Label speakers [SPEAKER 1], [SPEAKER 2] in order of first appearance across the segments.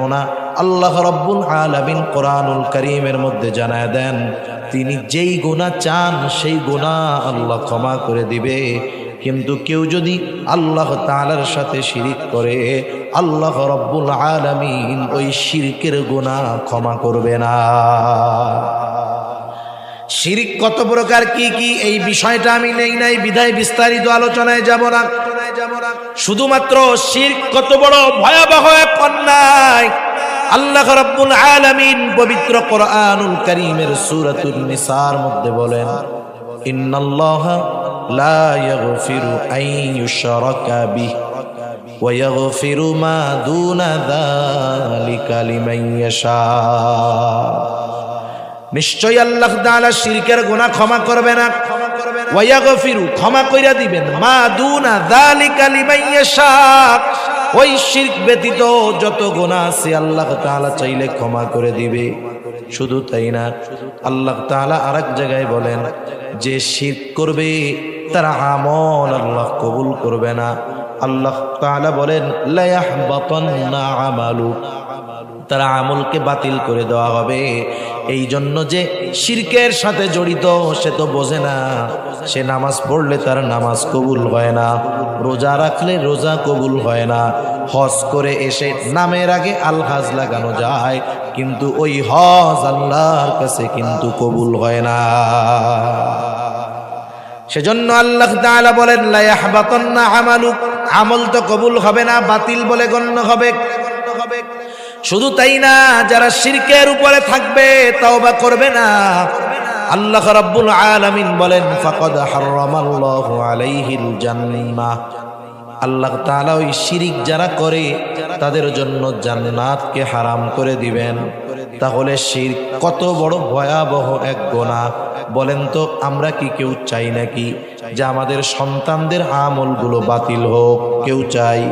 [SPEAKER 1] কেননা আল্লাহ রাব্বুল আলামিন কোরআনুল কারীমের মধ্যে জানায় দেন তিনি যেই গুনাহ চান সেই গুনাহ আল্লাহ ক্ষমা করে দিবে। কিন্তু কেউ যদি আল্লাহ তাআলার সাথে শিরিক করে আল্লাহ রাব্বুল আলামিন ওই শিরকের গুনাহ ক্ষমা করবে না। শিরিক কত প্রকার কি কি এই বিষয়টা আমি নেই নাই বিধায় বিস্তারিত আলোচনায় যাব না। শুধুমাত্র শিরক কত বড় ভয়াবহ এক অন্যায় আল্লাহ রাব্বুল আলামিন পবিত্র কোরআনুল কারীমের সূরাতুন নিসার মধ্যে বলেন, ইন্নাল্লাহা লা ইয়াগফিরু আন ইউশরাকা বিহি ওয়া ইয়াগফিরু মা দুনা যালিকা লিমান ইয়াশা। নিশ্চয়ই আল্লাহ তাআলা শিরকের গুনাহ ক্ষমা করবে না, ওয়া ইয়াগফিরু ক্ষমা কইরা দিবেন, মা দুনা যালিকা লিমান ইয়াশা ওই শিরক ব্যতীত যত গুনাহ আছে আল্লাহ তাআলা চাইলে ক্ষমা করে দিবে। শুধু তাই না, আল্লাহ তাআলা আরেক জায়গায় বলেন যে শিরক করবে তার আমল আল্লাহ কবুল করবে না। আল্লাহ তাআলা বলেন লা ইয়াহবাতান্না আমালু, তার আমলকে বাতিল করে দেওয়া হবে। এই জন্য যে শিরকের সাথে জড়িত সে তো বোঝে না, সে নামাজ পড়লে তার নামাজ কবুল হয় না, রোজা রাখলে রোজা কবুল হয় না, হজ করে এসে নামের আগে আল হাজ লাগানো যায় কিন্তু ওই হজ আল্লাহর কাছে কিন্তু কবুল হয় না। সেজন্য আল্লাহ তাআলা বলেন লা ইয়াহবাতান্না আমালু, আমল তো কবুল হবে না, বাতিল বলে গণ্য হবে। শুধু তাই না, যারা শিরকের উপরে থাকবে তওবা করবে না, আল্লাহ রাব্বুল আলামিন বলেন ফাকাদ হারামাল্লাহু আলাইহিল জান্নাহ, আল্লাহ তাআলা ওই শিরিক যারা করে তাদের জন্য জান্নাতকে হারাম করে দিবেন। তাহলে শিরক কত বড় ভয়াবহ এক গুনাহ বলেন তো। আমরা কি কেউ চাই নাকি যে আমাদের সন্তানদের আমলগুলো বাতিল হোক? কেউ চাই?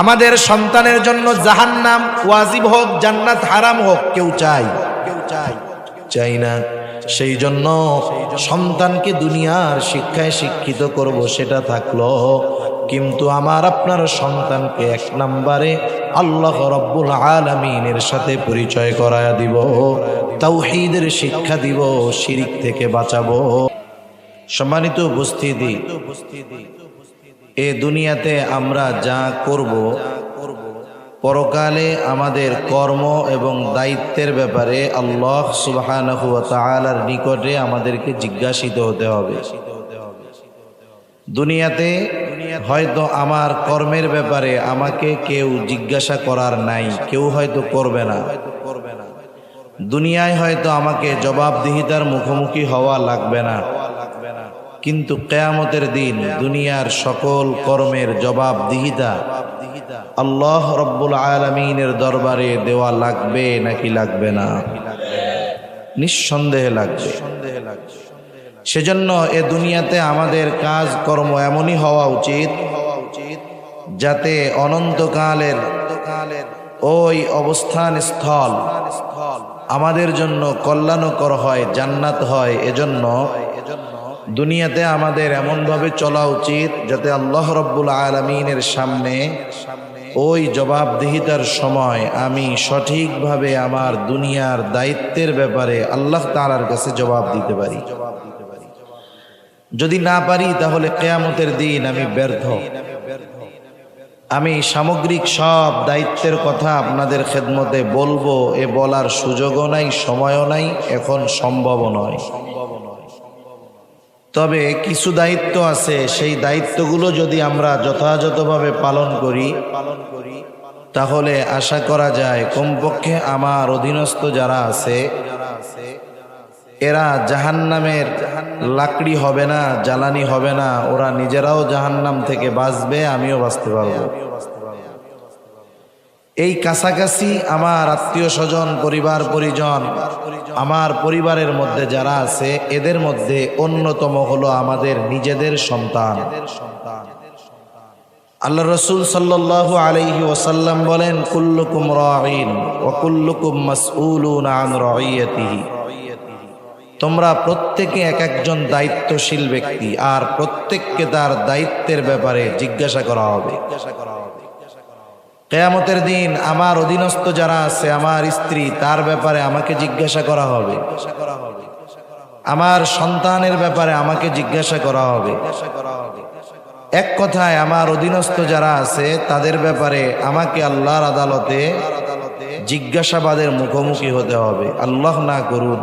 [SPEAKER 1] আমাদের সন্তানের জন্য জাহান্নাম ওয়াজিব হোক, জান্নাত হারাম হোক? কেউ চাই? চাই না। সেই জন্য সন্তানকে দুনিয়ার শিক্ষায় শিক্ষিত করব সেটা থাকলো, কিন্তু আমার আপনার সন্তানকে এক নম্বরে আল্লাহ রাব্বুল আলামিনের সাথে পরিচয় করায়া দিব, তাওহীদের শিক্ষা দিব, শিরিক থেকে বাঁচাবো। সম্মানিত উপস্থিতি, এ দুনিয়াতে আমরা যা করব পরকালে আমাদের কর্ম এবং দায়িত্বের ব্যাপারে আল্লাহ সুবহানাহু ওয়া তাআলার নিকটে আমাদেরকে জিজ্ঞাসিত হতে হবে। দুনিয়াতে হয়তো আমার কর্মের ব্যাপারে আমাকে কেউ জিজ্ঞাসা করার নাই, কেউ হয়তো করবে না। দুনিয়ায় হয়তো আমাকে জবাবদিহিতার মুখোমুখি হওয়া লাগবে না, কিন্তু কিয়ামতের দিন দুনিয়ার সকল কর্মের জবাবদিহিতা আল্লাহ রাব্বুল আলামিনের দরবারে দেওয়া লাগবে নাকি লাগবে না? নিঃসন্দেহে লাগবে। সেজন্য এ দুনিয়াতে আমাদের কাজ কর্ম এমনই হওয়া উচিত যাতে অনন্তকালের ওই অবস্থান স্থল আমাদের জন্য কল্যাণকর হয়, জান্নাত হয়। এজন্য দুনিয়াতে আমাদের এমনভাবে চলা উচিত যাতে আল্লাহ রাব্বুল আলামিনের সামনে ওই জবাবদিহিতার সময় আমি সঠিকভাবে আমার দুনিয়ার দায়িত্বের ব্যাপারে আল্লাহ তাআলার কাছে জবাব দিতে পারি। যদি না পারি তাহলে কিয়ামতের দিন আমি ব্যর্থ। আমি সামগ্রিক সব দায়িত্বের কথা আপনাদের খেদমতে বলবো, এ বলার সুযোগও নাই, সময়ও নাই, এখন সম্ভবও নয়। তবে কিছু দায়িত্ব আছে, সেই দায়িত্বগুলো যদি আমরা যথাযথভাবে পালন করি তাহলে আশা করা যায় কমপক্ষে আমার অধীনস্থ যারা আছে এরা জাহান্নামের লাকড়ি হবে না, জ্বালানি হবে না, ওরা নিজেরাও জাহান্নাম থেকে বাঁচবে, আমিও বাঁচতে পারবো। এই কাছাকাছি আমার আত্মীয় স্বজন, পরিবার পরিজন, আমার পরিবারের মধ্যে যারা আছে এদের মধ্যে অন্যতম হলো আমাদের নিজেদের সন্তান। আল্লাহ রাসূল সাল্লাল্লাহু আলাইহি ওয়াসাল্লাম বলেন কুল্লুকুম রাঈন ওয়া কুল্লুকুম মাসউলুন আন রাইয়াতিহি, তোমরা প্রত্যেকে এক একজন দায়িত্বশীল ব্যক্তি, আর প্রত্যেককে তার দায়িত্বের ব্যাপারে জিজ্ঞাসা করা হবে। কিয়ামতের দিন আমার অধীনস্থ যারা আছে, আমার স্ত্রী, তার ব্যাপারে আমাকে জিজ্ঞাসা করা হবে, আমার সন্তানের ব্যাপারে আমাকে জিজ্ঞাসা করা হবে। এক কথায় আমার অধীনস্থ যারা আছে তাদের ব্যাপারে আমাকে আল্লাহর আদালতে জিজ্ঞাসাবাদের মুখোমুখি হতে হবে। আল্লাহ না করুন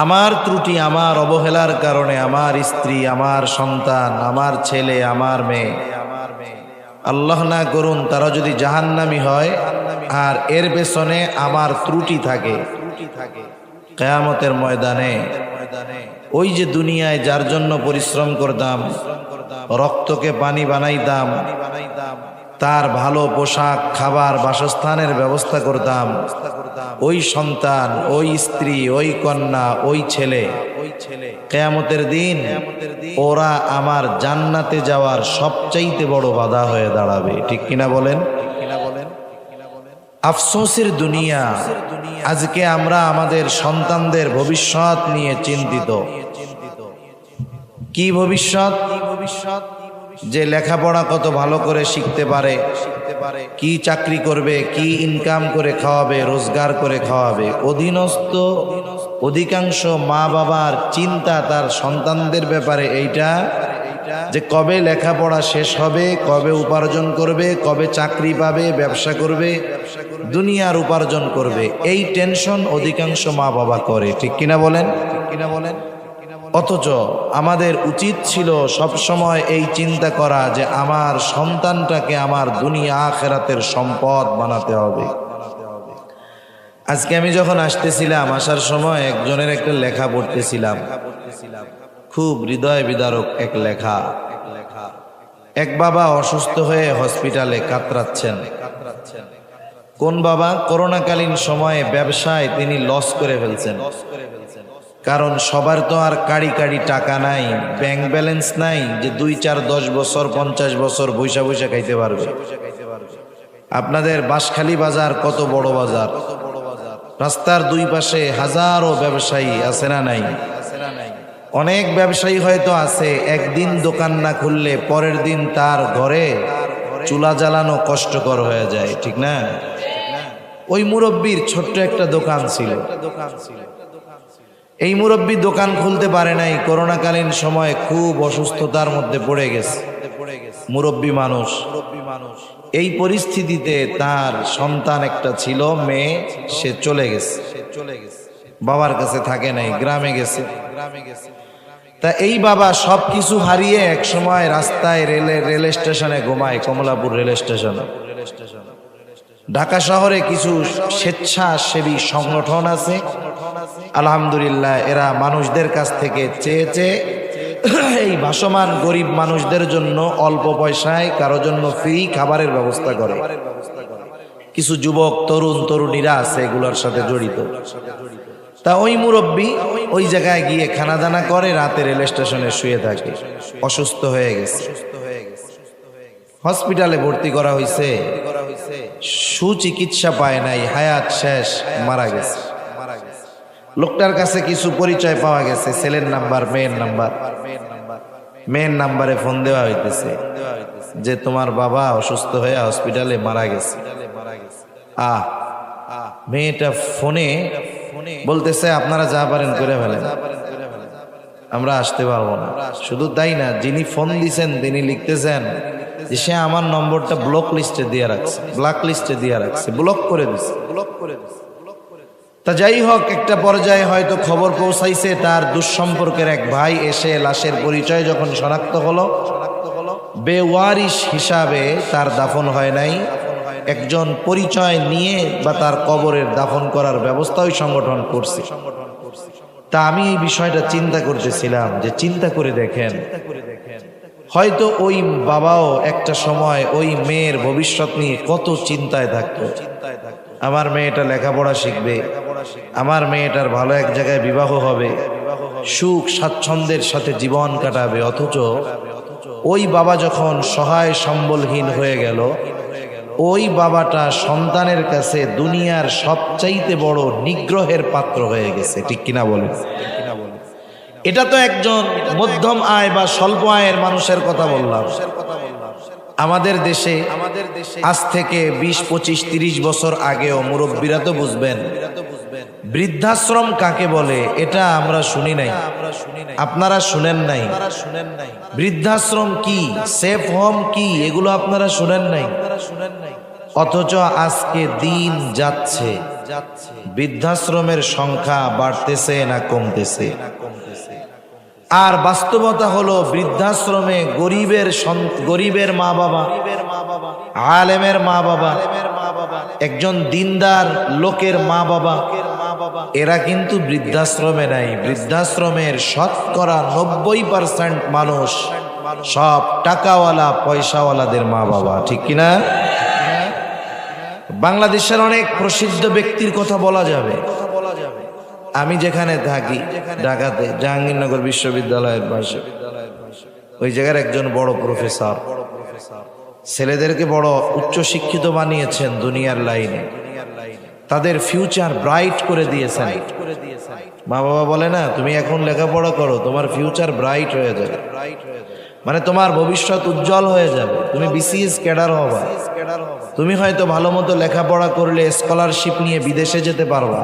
[SPEAKER 1] আমার ত্রুটি, আমার অবহেলার কারণে আমার স্ত্রী, আমার সন্তান, আমার ছেলে, আমার মেয়ে, আল্লাহ না করুন তারা যদি জাহান্নামী হয় আর এর পেছনে আমার ত্রুটি থাকে, কিয়ামতের ময়দানে ওই যে দুনিয়ায় যার জন্য পরিশ্রম করতাম, রক্তকে পানি বানাইতাম, তার ভালো পোশাক, খাবার, বাসস্থানের ব্যবস্থা করতাম, ওই সন্তান, ওই স্ত্রী, ওই কন্যা, ওই ছেলে, কিয়ামতের দিন ওরা আমার জান্নাতে যাওয়ার সবচাইতে বড় বাধা হয়ে দাঁড়াবে। ঠিক কিনা বলেন? আফসোসের দুনিয়া। আজকে আমরা আমাদের সন্তানদের ভবিষ্যৎ নিয়ে চিন্তিত। কি ভবিষ্যৎ? যে লেখাপড়া কত ভালো করে শিখতে পারে, কি চাকরি করবে, কি ইনকাম করে খাওয়াবে, রোজগার করে খাওয়াবে। অধীনস্থ অধিকাংশ মা বাবার চিন্তা তার সন্তানদের ব্যাপারে এইটা যে কবে লেখাপড়া শেষ হবে, কবে উপার্জন করবে, কবে চাকরি পাবে, ব্যবসা করবে, দুনিয়ার উপার্জন করবে। এই টেনশন অধিকাংশ মা বাবা করে। ঠিক কিনা বলেন? অথচ আমাদের উচিত ছিল সব সময় এই চিন্তা করা যে আমার সন্তানটাকে আমার দুনিয়া আখিরাতের সম্পদ বানাতে হবে। আজকে আমি যখন আসতেছিলাম, আসার সময় একজনের একটা লেখা পড়তেছিলাম, খুব হৃদয় বিদারক এক লেখা। এক বাবা অসুস্থ হয়ে হসপিটালে কাতরাচ্ছেন। কোন বাবা? করোনাকালীন সময়ে ব্যবসায় তিনি লস করে ফেলছেন। কারণ সবার তো আর কাড়ি কাড়ি টাকা নাই, ব্যাংক ব্যালেন্স নাই যে 2, 4, 10 বছর 50 বছর বৈশা বৈশা খাইতে পারবে। আপনাদের বাঁশখালী বাজার কত বড় বাজার, রাস্তার দুই পাশে হাজারো ব্যবসায়ী আছে না নাই? অনেক ব্যবসায়ী হয়তো আছে, একদিন দোকান না খুললে পরের দিন তার ঘরে চুলা জ্বালানো কষ্টকর হয়ে যায়। ঠিক না? ওই মুরব্বীর ছোট্ট একটা দোকান ছিল। এই মুরব্বী দোকান খুলতে পারে নাই, করোনাকালীন সময় খুব অসুস্থতার মধ্যে পড়ে গেছে। মুরব্বী মানুষ। এই পরিস্থিতিতে তার সন্তান একটা ছিল, মেয়ে, সে চলে গেছে, বাবার কাছে থাকে নাই, গ্রামে গেছে। তা এই বাবা সবকিছু হারিয়ে এক সময় রাস্তায় রেল স্টেশনে ঘুমায়, কমলাপুর রেল স্টেশনে। ঢাকা শহরে কিছু স্বেচ্ছাসেবী সংগঠন আছে, আলহামদুলিল্লাহ, এরা মানুষদের কাছ থেকে চেয়ে চেয়ে এই ভাসমান গরিব মানুষদের জন্য অল্প পয়সায় কারো জন্য ফ্রি খাবারের ব্যবস্থা করে। কিছু যুবক তরুণ তরুণীরা আছে এগুলোর সাথে জড়িত। তা ওই মুরব্বী ওই জায়গায় গিয়ে খানাদানা করে, রাতে রেল স্টেশনে শুয়ে থাকে। অসুস্থ হয়ে গেছে, হসপিটালে ভর্তি করা হয়েছে, সুচিকিৎসা পায় নাই, হায়াত শেষ, মারা গেছে। লোকটার কাছে কিছু পরিচয় পাওয়া গেছে, ছেলের নাম্বার, মেয়ের নাম্বার। মেয়ের নাম্বারে ফোন দেওয়া হইতেছে যে তোমার বাবা অসুস্থ হয়ে হসপিটালে মারা গেছে। মেয়েটা ফোনে বলতেছে আপনারা যা পারেন করে ফেলেন, আমরা আসতে পারবো না। শুধু তাই না, যিনি ফোন দিছেন তিনি লিখতেছেন যে সে আমার নম্বরটা ব্লক লিস্টে দিয়ে রাখছে, ব্লক করে দিছে। তা যাই হোক, একটা পর্যায়ে হয়তো খবর পৌঁছাইছে, তার দুঃসম্পর্কের এক ভাই এসে লাশের পরিচয় যখন শনাক্ত হলো, বেওয়ারিশ হিসাবে তার দাফন হয় নাই। একজন পরিচয় নিয়ে বা তার কবরের দাফন করার ব্যবস্থা ওই সংগঠন করছে। তা আমি এই বিষয়টা চিন্তা করতেছিলাম যে চিন্তা করে দেখেন, হয়তো ওই বাবাও একটা সময় ওই মেয়ের ভবিষ্যৎ নিয়ে কত চিন্তায় থাকতো। আমার মেয়েটা লেখাপড়া শিখবে, আমার মেয়েটার ভালো এক জায়গায় বিবাহ হবে, সুখ স্বাচ্ছন্দ্যের সাথে জীবন কাটাবে। অথচ ওই বাবা যখন সহায় সম্বলহীন হয়ে গেল, ওই বাবাটা সন্তানের কাছে দুনিয়ার সবচাইতে বড় নিগ্রহের পাত্র হয়ে গেছে। ঠিক কিনা বলেন? এটা তো একজন মধ্যম আয় বা স্বল্প আয়ের মানুষের কথা বললাম। আমাদের দেশে আজ থেকে 20, 25, 30 বছর আগেও মুরব্বীরা তো বুঝবেন বৃদ্ধাশ্রম কাকে বলে, এটা আমরা শুনি নাই, আপনারা শুনেন নাই। বৃদ্ধাশ্রম কি, সেফ হোম কি, এগুলো আপনারা শুনেন নাই। অথচ আজকে দিন যাচ্ছে, বৃদ্ধাশ্রমের সংখ্যা বাড়তেছে না কমতেছে। আর বাস্তবতা হলো বৃদ্ধাশ্রমে গরিবের মা বাবা, আলেমের মা বাবা, একজন দিনদার লোকের মা বাবা, এরা কিন্তু বৃদ্ধাশ্রমে নাই। বৃদ্ধাশ্রমের শতকরা 90% মানুষ সব টাকাওয়ালা পয়সাওয়ালাদের মা বাবা, ঠিক কিনা? বাংলাদেশের অনেক প্রসিদ্ধ ব্যক্তির কথা বলা যাবে। আমি যেখানে থাকি ঢাকাতে জাহাঙ্গীরনগর বিশ্ববিদ্যালয়ের পাশে, ওই জায়গার একজন বড় প্রফেসর ছেলেদেরকে বড় উচ্চ শিক্ষিত বানিয়েছেন দুনিয়ার লাইনে, তাদের ফিউচার ব্রাইট করে দিয়েছেন। মা বাবা বলে না, তুমি এখন লেখাপড়া করো, তোমার ফিউচার ব্রাইট হয়ে যাবে, মানে তোমার ভবিষ্যৎ উজ্জ্বল হয়ে যাবে, তুমি বিসিএস ক্যাডার হবা, তুমি হয়তো ভালো মতো লেখাপড়া করলে স্কলারশিপ নিয়ে বিদেশে যেতে পারবা।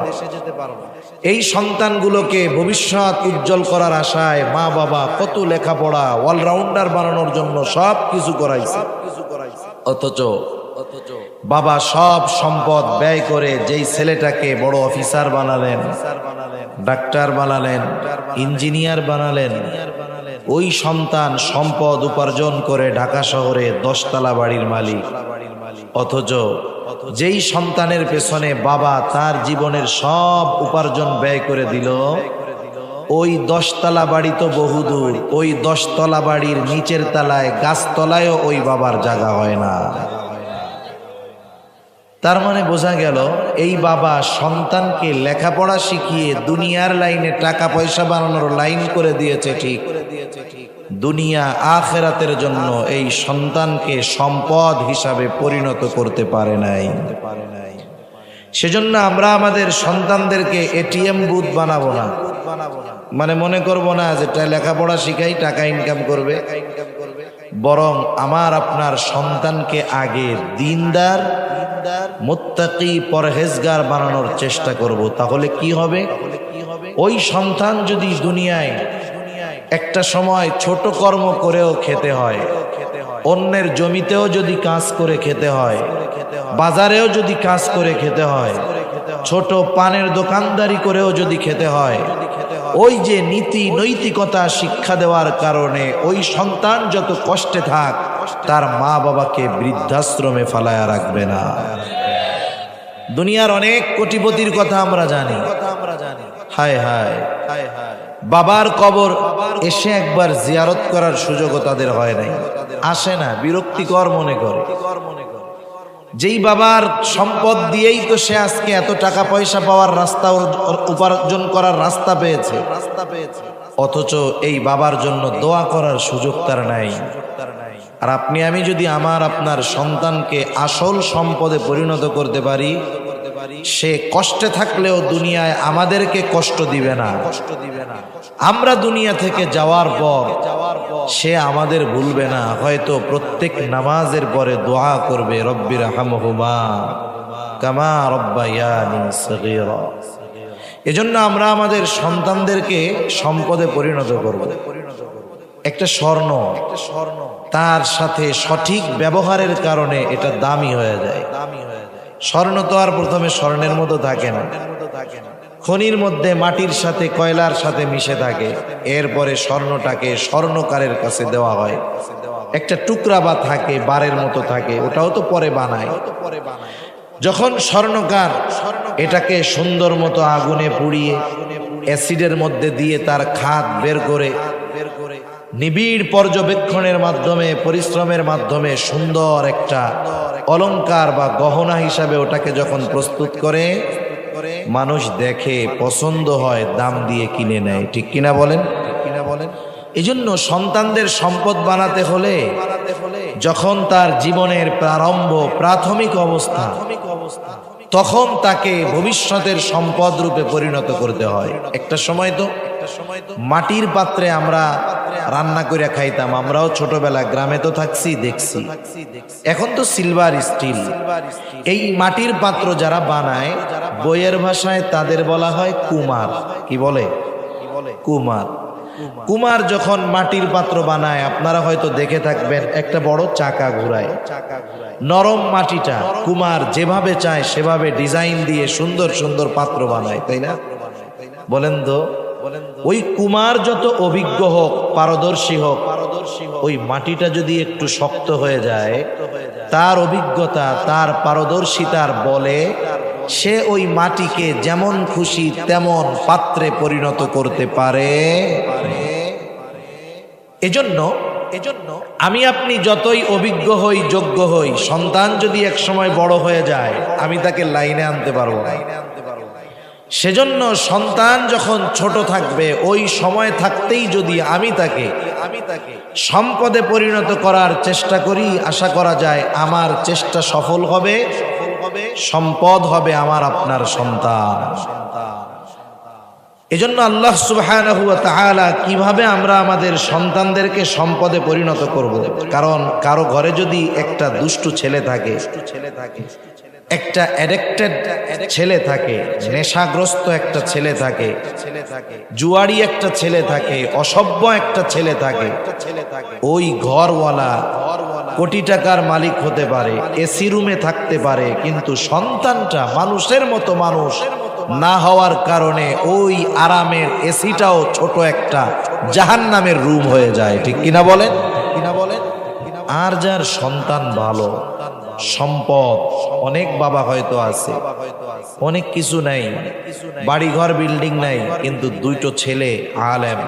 [SPEAKER 1] এই সন্তানগুলোকে ভবিষ্যৎ উজ্জ্বল করার আশায় মা বাবা কত লেখাপড়া অলরাউন্ডার বানানোর জন্য সব কিছু করাইছে। অথচ বাবা সব সম্পদ ব্যয় করে যেই ছেলেটাকে বড় অফিসার বানালেন, ডাক্তার বানালেন, ইঞ্জিনিয়ার বানালেন, ওই সন্তান সম্পদ উপার্জন করে ঢাকা শহরে 10 তলা বাড়ির মালিক। অথচ যেই সন্তানের পেছনে বাবা তার জীবনের সব উপার্জন ব্যয় করে দিল, ওই 10 তলা বাড়ি তো বহুদূর, ওই 10 তলা বাড়ির নিচের তলায় গাছতলায়ও ওই বাবার জায়গা হয় না। তার মানে বোঝা গেল এই বাবা সন্তানকে লেখাপড়া শিখিয়ে দুনিয়ার লাইনে টাকা পয়সা বানানোর লাইন করে দিয়েছে ঠিক, দুনিয়া আখিরাতের জন্য এই সন্তানকে সম্পদ হিসাবে পরিণত করতে পারে নাই। সেজন্য আমরা আমাদের সন্তানদেরকে এটিএম বুথ বানাবো না, মানে মনে করব না যেটা লেখাপড়া শিখাই টাকা ইনকাম করবে, বরং আমার আপনার সন্তানকে আগে দিনদার, মুত্তাকি, পরহেজগার বানানোর চেষ্টা করব। তাহলে কি হবে? ওই সন্তান যদি দুনিয়ায় একটা সময় ছোট কর্ম করেও খেতে হয়, অন্যের জমিতেও যদি কাজ করে খেতে হয়, বাজারেও যদি কাজ করে খেতে হয়, ছোট পানের দোকানদারি করেও যদি খেতে হয়, ওই যে নীতি নৈতিকতা শিক্ষা দেওয়ার কারণে ওই সন্তান যত কষ্টে থাক, তার মা বাবাকে বৃদ্ধাশ্রমে ফালায়া রাখবে না। দুনিয়ার অনেক কোটিপতির কথা আমরা জানি, হায় হায় বাবার কবর এসে একবার জিয়ারত করার সুযোগও তাদের হয় নাই, আসে না, বিরক্তিকর মনে করে। যেই বাবার সম্পদ দিয়েই তো সে আজকে এত টাকা পয়সা পাওয়ার রাস্তা, উপার্জন করার রাস্তা পেয়েছে, অথচ এই বাবার জন্য দোয়া করার সুযোগ তার নাই। আর আপনি আমি যদি আমার আপনার সন্তানকে আসল সম্পদে পরিণত করতে পারি, সে কষ্টে থাকলেও দুনিয়ায় আমাদেরকে কষ্ট দিবে না। আমরা দুনিয়া থেকে যাওয়ার পর সে আমাদের ভুলবে না, হয়তো প্রত্যেক নামাজের পরে দোয়া করবে, রব্বির হামহুমা কামা রব্বায়ানি সগীরা। এজন্য আমরা আমাদের সন্তানদেরকে সম্পদে পরিণত করব। একটা স্বর্ণ, তার সাথে সঠিক ব্যবহারের কারণে এটা দামি হয়ে যায়। স্বর্ণ তো আর প্রথমে স্বর্ণের মতো থাকে না, খনির মধ্যে মাটির সাথে কয়লার সাথে মিশে থাকে, এরপরে স্বর্ণটাকে স্বর্ণকারের কাছে দেওয়া হয়। একটা টুকরা বা থাকে, বারের মতো থাকে, ওটাও তো পরে বানায়। যখন স্বর্ণকার এটাকে সুন্দর মতো আগুনে পুড়িয়ে অ্যাসিডের মধ্যে দিয়ে তার খাদ বের করে নিবিড় পর্যবেক্ষণের মাধ্যমে, পরিশ্রমের মাধ্যমে সুন্দর একটা অলংকার বা গহনা হিসাবে ওটাকে যখন প্রস্তুত করে, মানুষ দেখে, পছন্দ হয়, দাম দিয়ে কিনে নেয়, ঠিক কিনা বলেন? এজন্য সন্তানদের সম্পদ বানাতে হলে যখন তার জীবনের প্রারম্ভ, প্রাথমিক অবস্থা, তখন তাকে ভবিষ্যতের সম্পদ রূপে পরিণত করতে হয়। একটা সময় তো মাটির পাত্রে আমরা রান্না করে খাইতাম, আমরাও ছোটবেলা গ্রামে তো থাকছি, দেখছি। এখন তো সিলভার স্টিল। এই মাটির পাত্র যারা বানায়, বইয়ের ভাষায় তাদের বলা হয় কুমার। কি বলে? কুমার। কুমার যখন মাটির পাত্র বানায়, আপনারা হয়তো দেখে থাকবেন, একটা বড় চাকা ঘুরায়। নরম মাটিটা কুমার যেভাবে চায় সেভাবে ডিজাইন দিয়ে সুন্দর সুন্দর পাত্র বানায়, তাই না? বলেন তো, ওই কুমার যত অভিজ্ঞ হোক, পারদর্শী হোক, ওই মাটিটা যদি একটু শক্ত হয়ে যায়, তার অভিজ্ঞতা, তার পারদর্শিতার বলে সে ওই মাটিকে যেমন খুশি তেমন পাত্রে পরিণত করতে পারে। এজন্য আমি আপনি যতই অভিজ্ঞ হই, যোগ্য হই, সন্তান যদি এক সময় বড় হয়ে যায়, আমি তাকে লাইনে আনতে পারবো না। সেজন্য সন্তান যখন ছোট থাকবে, ওই সময় থাকতেই যদি আমি তাকে সম্পদে পরিণত করার চেষ্টা করি, আশা করা যায় আমার চেষ্টা সফল হবে, সম্পদ হবে আমার আপনার সন্তান। এজন্য আল্লাহ সুবহানাহু ওয়া তাআলা কিভাবে আমরা আমাদের সন্তানদেরকে সম্পদে পরিণত করব, কারণ কারো ঘরে যদি একটা দুষ্টু ছেলে থাকে, একটা অ্যাডিক্টেড ছেলে থাকে, নেশাগ্রস্ত একটা ছেলে থাকে, জুয়ারি একটা ছেলে থাকে, অসভ্য একটা ছেলে থাকে, ওই ঘরওয়ালা কোটি টাকার মালিক হতে পারে, এসি রুমে থাকতে পারে, কিন্তু সন্তানটা মানুষের মতো মানুষ না হওয়ার কারণে ওই আরামের এসিটাও ছোট একটা জাহান্নামের রুম হয়ে যায়। ঠিক কিনা বলেন? আর যার সন্তান ভালো, সম্পদ, অনেক বাবা হয়তো আছে, অনেক কিছু নাই, বাড়িঘর বিল্ডিং নাই, কিন্তু দুটো ছেলে আলেম,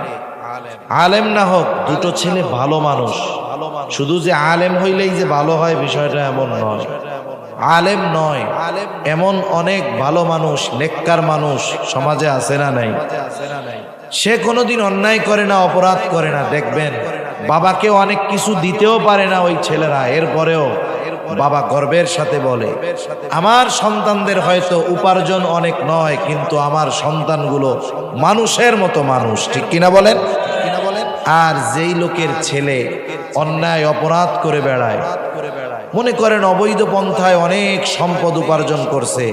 [SPEAKER 1] আলেম না হোক দুটো ছেলে ভালো মানুষ। শুধু যে আলেম হইলেই যে ভালো হয় বিষয়টা এমন নয়। আলেম নয়, এমন অনেক ভালো মানুষ, নেককার মানুষ সমাজে আছে না নাই? সে কোনোদিন অন্যায় করে না, অপরাধ করে না। দেখবেন বাবাকে অনেক কিছু দিতেও পারে না ওই ছেলেরা, এরপরেও বাবা গর্বের সাথে বলে, আমার সন্তানদের হয়তো উপার্জন অনেক নয়, কিন্তু আমার সন্তানগুলো মানুষের মতো মানুষ। ঠিক কিনা বলেন? আর যেই লোকের ছেলে অন্যায় অপরাধ করে বেড়ায়, মনে করেন অবৈধ পন্থায় অনেক সম্পদ উপার্জন করছে,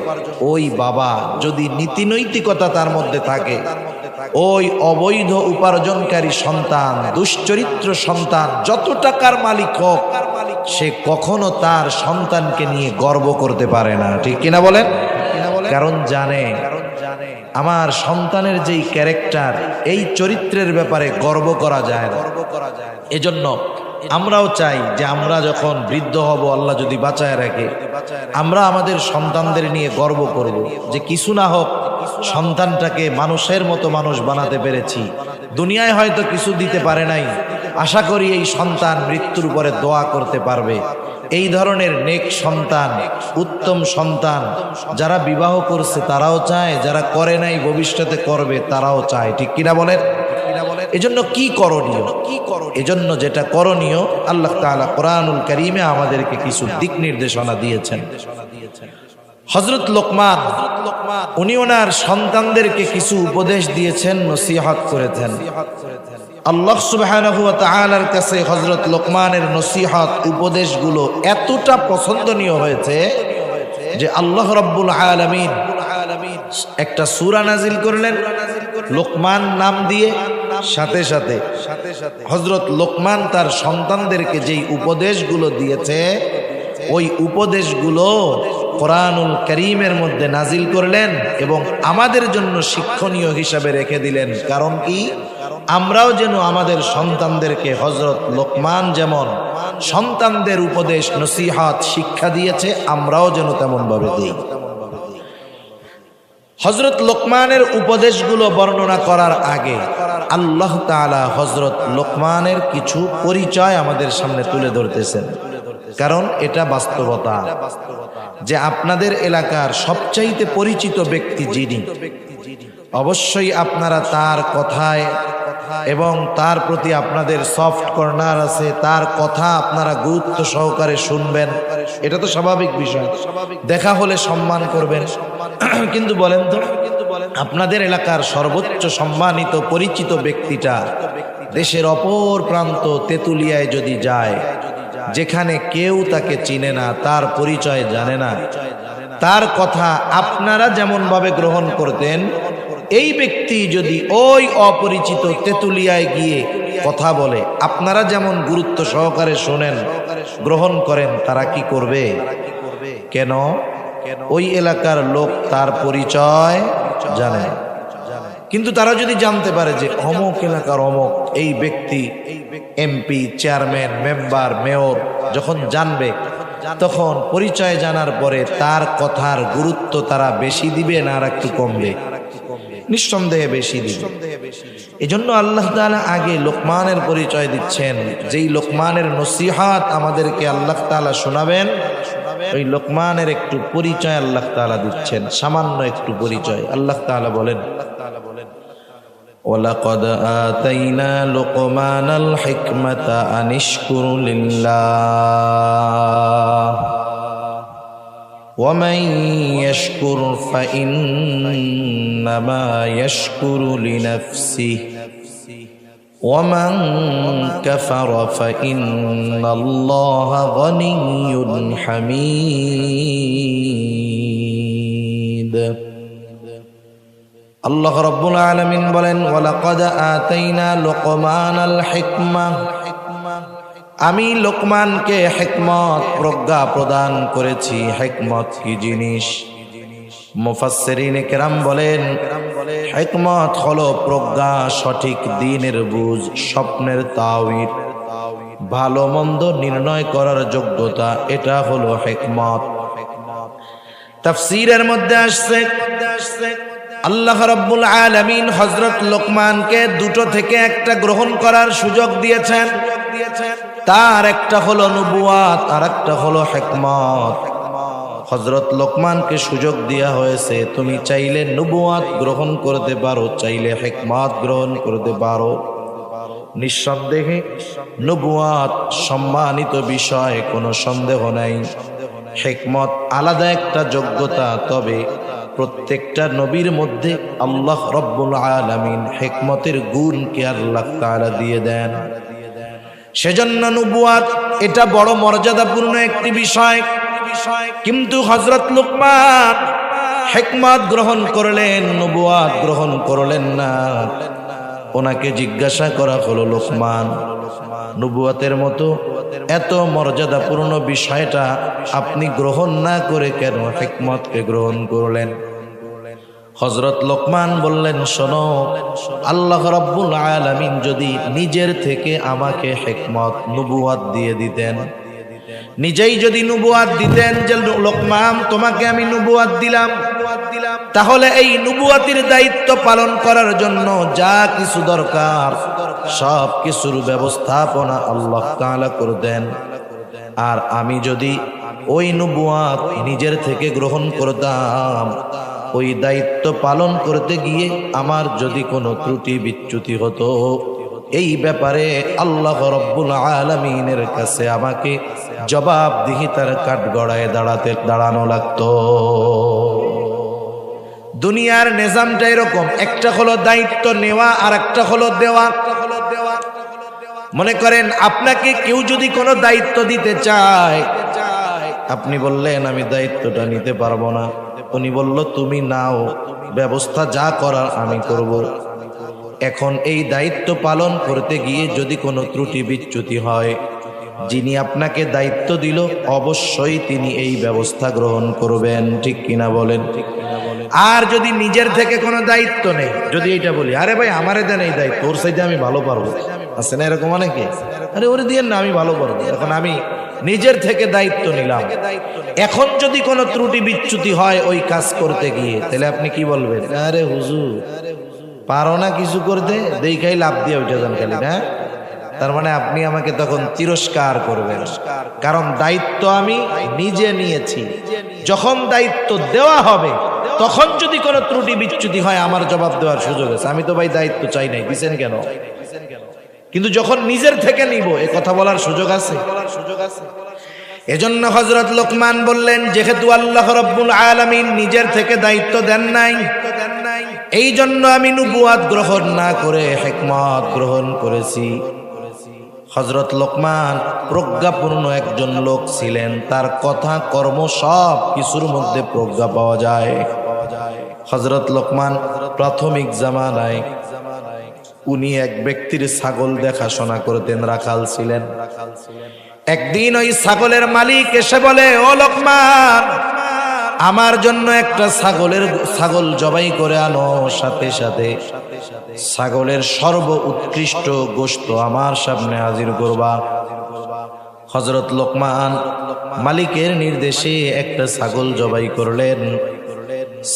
[SPEAKER 1] ওই বাবা যদি নীতি নৈতিকতা তার মধ্যে থাকে, ওই অবৈধ উপার্জনকারী সন্তান, দুশ্চরিত্র সন্তান যত টাকার মালিক হোক, সে কখনো তার সন্তানকে নিয়ে গর্ব করতে পারে না। ঠিক কিনা বলেন? কারণ জানে আমার সন্তানের যেই ক্যারেক্টার, এই চরিত্রের ব্যাপারে গর্ব করা যায় না। এজন্য আমরাও চাই যে আমরা যখন বৃদ্ধ হব, আল্লাহ যদি বাঁচায় রাখে, আমরা আমাদের সন্তানদের নিয়ে গর্ব করব যে কিছু না হোক সন্তানটাকে মানুষের মতো মানুষ বানাতে পেরেছি। দুনিয়ায় হয়তো কিছু দিতে পারে নাই, আশা করি এই সন্তান মৃত্যুর পরে দোয়া করতে পারবে। এই ধরনের নেক সন্তান, উত্তম সন্তান যারা বিবাহ করছে তারাও চায়, যারা করে নাই ভবিষ্যতে করবে তারাও চায়। ঠিক কিনা বলেন? এজন্য কি করণীয়? এজন্য যেটা করণীয়, আল্লাহ তাআলা কোরআনুল কারীমে আমাদেরকে কিছু দিক নির্দেশনা দিয়েছেন। হযরত লোকমান, উনি ওনার সন্তানদেরকে কিছু উপদেশ দিয়েছেন, নসিহত করেছেন। আল্লাহ সুবহানাহু ওয়া তাআলার কাছে হযরত লোকমানের নসিহত, উপদেশগুলো এতটা পছন্দনীয় হয়েছে যে আল্লাহ রাব্বুল আলামিন একটা সূরা নাজিল করলেন লোকমান নাম দিয়ে। সাথে সাথে হযরত লোকমান তার সন্তানদেরকে যেই উপদেশগুলো দিয়েছে, ওই উপদেশগুলো কোরআনুল কারীমের মধ্যে নাজিল করলেন এবং আমাদের জন্য শিক্ষণীয় হিসাবে রেখে দিলেন। কারণ কি? আমরাও যেন আমাদের সন্তানদেরকে হযরত লোকমান যেমন সন্তানদের উপদেশ, নসিহত, শিক্ষা দিয়েছে, আমরাও যেন তেমন ভাবে দিই। হযরত লোকমানের উপদেশগুলো বর্ণনা করার আগে আল্লাহ তাআলা হযরত লোকমানের কিছু পরিচয় আমাদের সামনে তুলে ধরতেছেন। কারণ এটা বাস্তবতা যে আপনাদের এলাকার সবচাইতে পরিচিত ব্যক্তি যিনি, অবশ্যই আপনারা তার কথায় এবং তার প্রতি আপনাদের সফট কর্নার আছে, তার কথা আপনারা গুরুত্ব সহকারে শুনবেন, এটা তো স্বাভাবিক বিষয়। দেখা হলে সম্মান করবেন। কিন্তু বলেন তো, আপনাদের এলাকার সর্বোচ্চ সম্মানিত পরিচিত ব্যক্তিটা দেশের অপর প্রান্ত তেতুলিয়ায় যদি যায়, যেখানে কেউ তাকে চিনে না, তার পরিচয় জানে না, তার কথা আপনারা যেমন ভাবে গ্রহণ করতেন, এই ব্যক্তি যদি ওই অপরিচিত তেতুলিয়ায় গিয়ে কথা বলে, আপনারা যেমন গুরুত্ব সহকারে শোনেন, গ্রহণ করেন, তারা কি করবে? কেন? ওই এলাকার লোক তার পরিচয় জানে না। কিন্তু তারা যদি জানতে পারে যে অমুক এলাকার অমুক এই ব্যক্তি এমপি, চেয়ারম্যান, মেম্বার, মেয়র, যখন জানবে, তখন পরিচয় জানার পরে তার কথার গুরুত্ব তারা বেশি দিবে না আর একটু কমবে? নিঃসন্দেহে বেশি দিবে। এজন্য আল্লাহ তাআলা আগে লোকমানের পরিচয় দিচ্ছেন। যেই লোকমানের নসিহত আমাদেরকে আল্লাহ তাআলা শোনাবেন, ওই লোকমানের একটু পরিচয় আল্লাহ তাআলা দিচ্ছেন, সামান্য একটু পরিচয়। আল্লাহ তাআলা বলেন, ওয়ালাকাদ আতাইনা লুকমানাল হিকমাতা আনিশকুর লিল্লাহ ومن يشكر فإنما يشكر لنفسه ومن كفر فإن الله غني حميد الله رب العالمين বলেন, ওয়ালাকাদ আতাইনা লুকমানাল হিকমা, আমি লোকমানকে হিকমত, প্রজ্ঞা প্রদান করেছি। হিকমত কি জিনিস? মুফাসসিরিনে কেরাম বলেন, হিকমত হলো প্রজ্ঞা, সঠিক দ্বীনের বুঝ, স্বপ্নের তাওয়িল, ভালো মন্দ নির্ণয় করার যোগ্যতা, এটা হলো হিকমত। তাফসীরের মধ্যে আসছে আল্লাহ রাব্বুল আলামিন হযরত লোকমানকে দুটো থেকে একটা গ্রহণ করার সুযোগ দিয়েছেন। তার একটা হলো নবুয়াত, আর একটা হলো হিকমত। হযরত লোকমানকে সুযোগ দেয়া হয়েছে, তুমি চাইলে নবুয়াত গ্রহণ করতে পারো, চাইলে হিকমত গ্রহণ করতে পারো। নিঃসন্দেহে নবুয়াত সম্মানিত বিষয়, কোনো সন্দেহ নাই। হিকমত আলাদা একটা যোগ্যতা, তবে প্রত্যেকটা নবীর মধ্যে আল্লাহ রাব্বুল আলামিন হিকমতের গুণকে আল্লাহ তাআলা দিয়ে দেন। সেজন্য নবুয়াত এটা বড় মর্যাদাপূর্ণ একটি বিষয়। কিন্তু হযরত লোকমান হিকমত গ্রহণ করলেন, নবুয়াত গ্রহণ করলেন না। ওনাকে জিজ্ঞাসা করা হলো, লোকমান, নবুয়াতের মতো এত মর্যাদাপূর্ণ বিষয়টা আপনি গ্রহণ না করে কেন হিকমতকে গ্রহণ করলেন? হযরত লোকমান বললেন, শোনো, আল্লাহ রাব্বুল আলামিন যদি নিজের থেকে আমাকে হিকমত, নবুয়াত দিয়ে দিতেন, নিজেই যদি নবুয়াত দিতেন যে লোকমান তোমাকে আমি নবুয়াত দিলাম, তাহলে এই নবুয়াতের দায়িত্ব পালন করার জন্য যা কিছু দরকার সব কিছুর ব্যবস্থাপনা আল্লাহ তাআলা করতেন। আর আমি যদি ওই নবুয়াত নিজের থেকে গ্রহণ করতাম, ওই দায়িত্ব পালন করতে গিয়ে আমার যদি কোনো ত্রুটি বিচ্যুতি হতো, এই ব্যাপারে আল্লাহ রাব্বুল আলামিনের কাছে আমাকে জবাবদিহিতার কাঠগড়ায় দাঁড়ানো লাগতো। দুনিয়ার নিজামটা এরকম, একটা হলো দায়িত্ব নেওয়া আর একটা হলো দেওয়া। মনে করেন আপনাকে কেউ যদি কোনো দায়িত্ব দিতে চায়, আপনি বললেন আমি দায়িত্বটা নিতে পারবো না, উনি বলল তুমি নাও, ব্যবস্থা যা করার আমি করব। এখন এই দায়িত্ব পালন করতে গিয়ে যদি কোনো ত্রুটি বিচ্যুতি হয়, যিনি আপনাকে দায়িত্ব দিল অবশ্যই তিনি এই ব্যবস্থা গ্রহণ করবেন, ঠিক কিনা বলেন? আর যদি নিজের থেকে কোনো দায়িত্ব নেই, যদি এইটা বলি, আরে ভাই আমারে দেন এই দায়িত্ব, ওর সাইডে আমি ভালো পারবো, আছে না এরকম অনেকে, আরে ওরে দিয়ে না আমি ভালো পারবো, এখন আমি নিজের থেকে দায়িত্ব নিলাম। এখন যদি কোনো ত্রুটি বিচ্যুতি হয় ওই কাজ করতে গিয়ে, তাহলে আপনি কি বলবেন? আরে হুজুর পারো না কিছু করতে, দেখাই লাভ দিয়ে উঠে যান খালি, না? তার মানে আপনি আমাকে তখন তিরস্কার করবেন, কারণ দায়িত্ব আমি নিজে নিয়েছি। যখন দায়িত্ব দেওয়া হবে তখন যদি কোনো ত্রুটি বিচ্যুতি হয় আমার জবাব দেওয়ার সুযোগ আছে। আমি তো ভাই দায়িত্ব চাই নাই, দিছেন কেন? কিন্তু যখন নিজের থেকে নিব এ কথা বলার সুযোগ আছে? এজন্য হযরত লোকমান বললেন, যেহেতু আল্লাহ রাব্বুল আলামিন নিজের থেকে দায়িত্ব দেন নাই, এই জন্য আমি নবুয়াত গ্রহণ না করে হিকমত গ্রহণ করেছি। হযরত লোকমান প্রজ্ঞাপূর্ণ একজন লোক ছিলেন, তার কথা কর্ম সব কিছুর মধ্যে প্রজ্ঞা পাওয়া যায়। হযরত লোকমান প্রাথমিক জামানায় উনি এক ব্যক্তির ছাগল দেখাশোনা করতেন, রাখাল ছিলেন। একদিন ওই ছাগলের মালিক এসে বলে, ও লোকমান, আমার জন্য একটা ছাগল জবাই করে আনো, সাথে সাথে ছাগলের সর্ব উৎকৃষ্ট গোশত আমার সামনে হাজির করবা। হযরত লোকমান মালিকের নির্দেশে একটা ছাগল জবাই করলেন।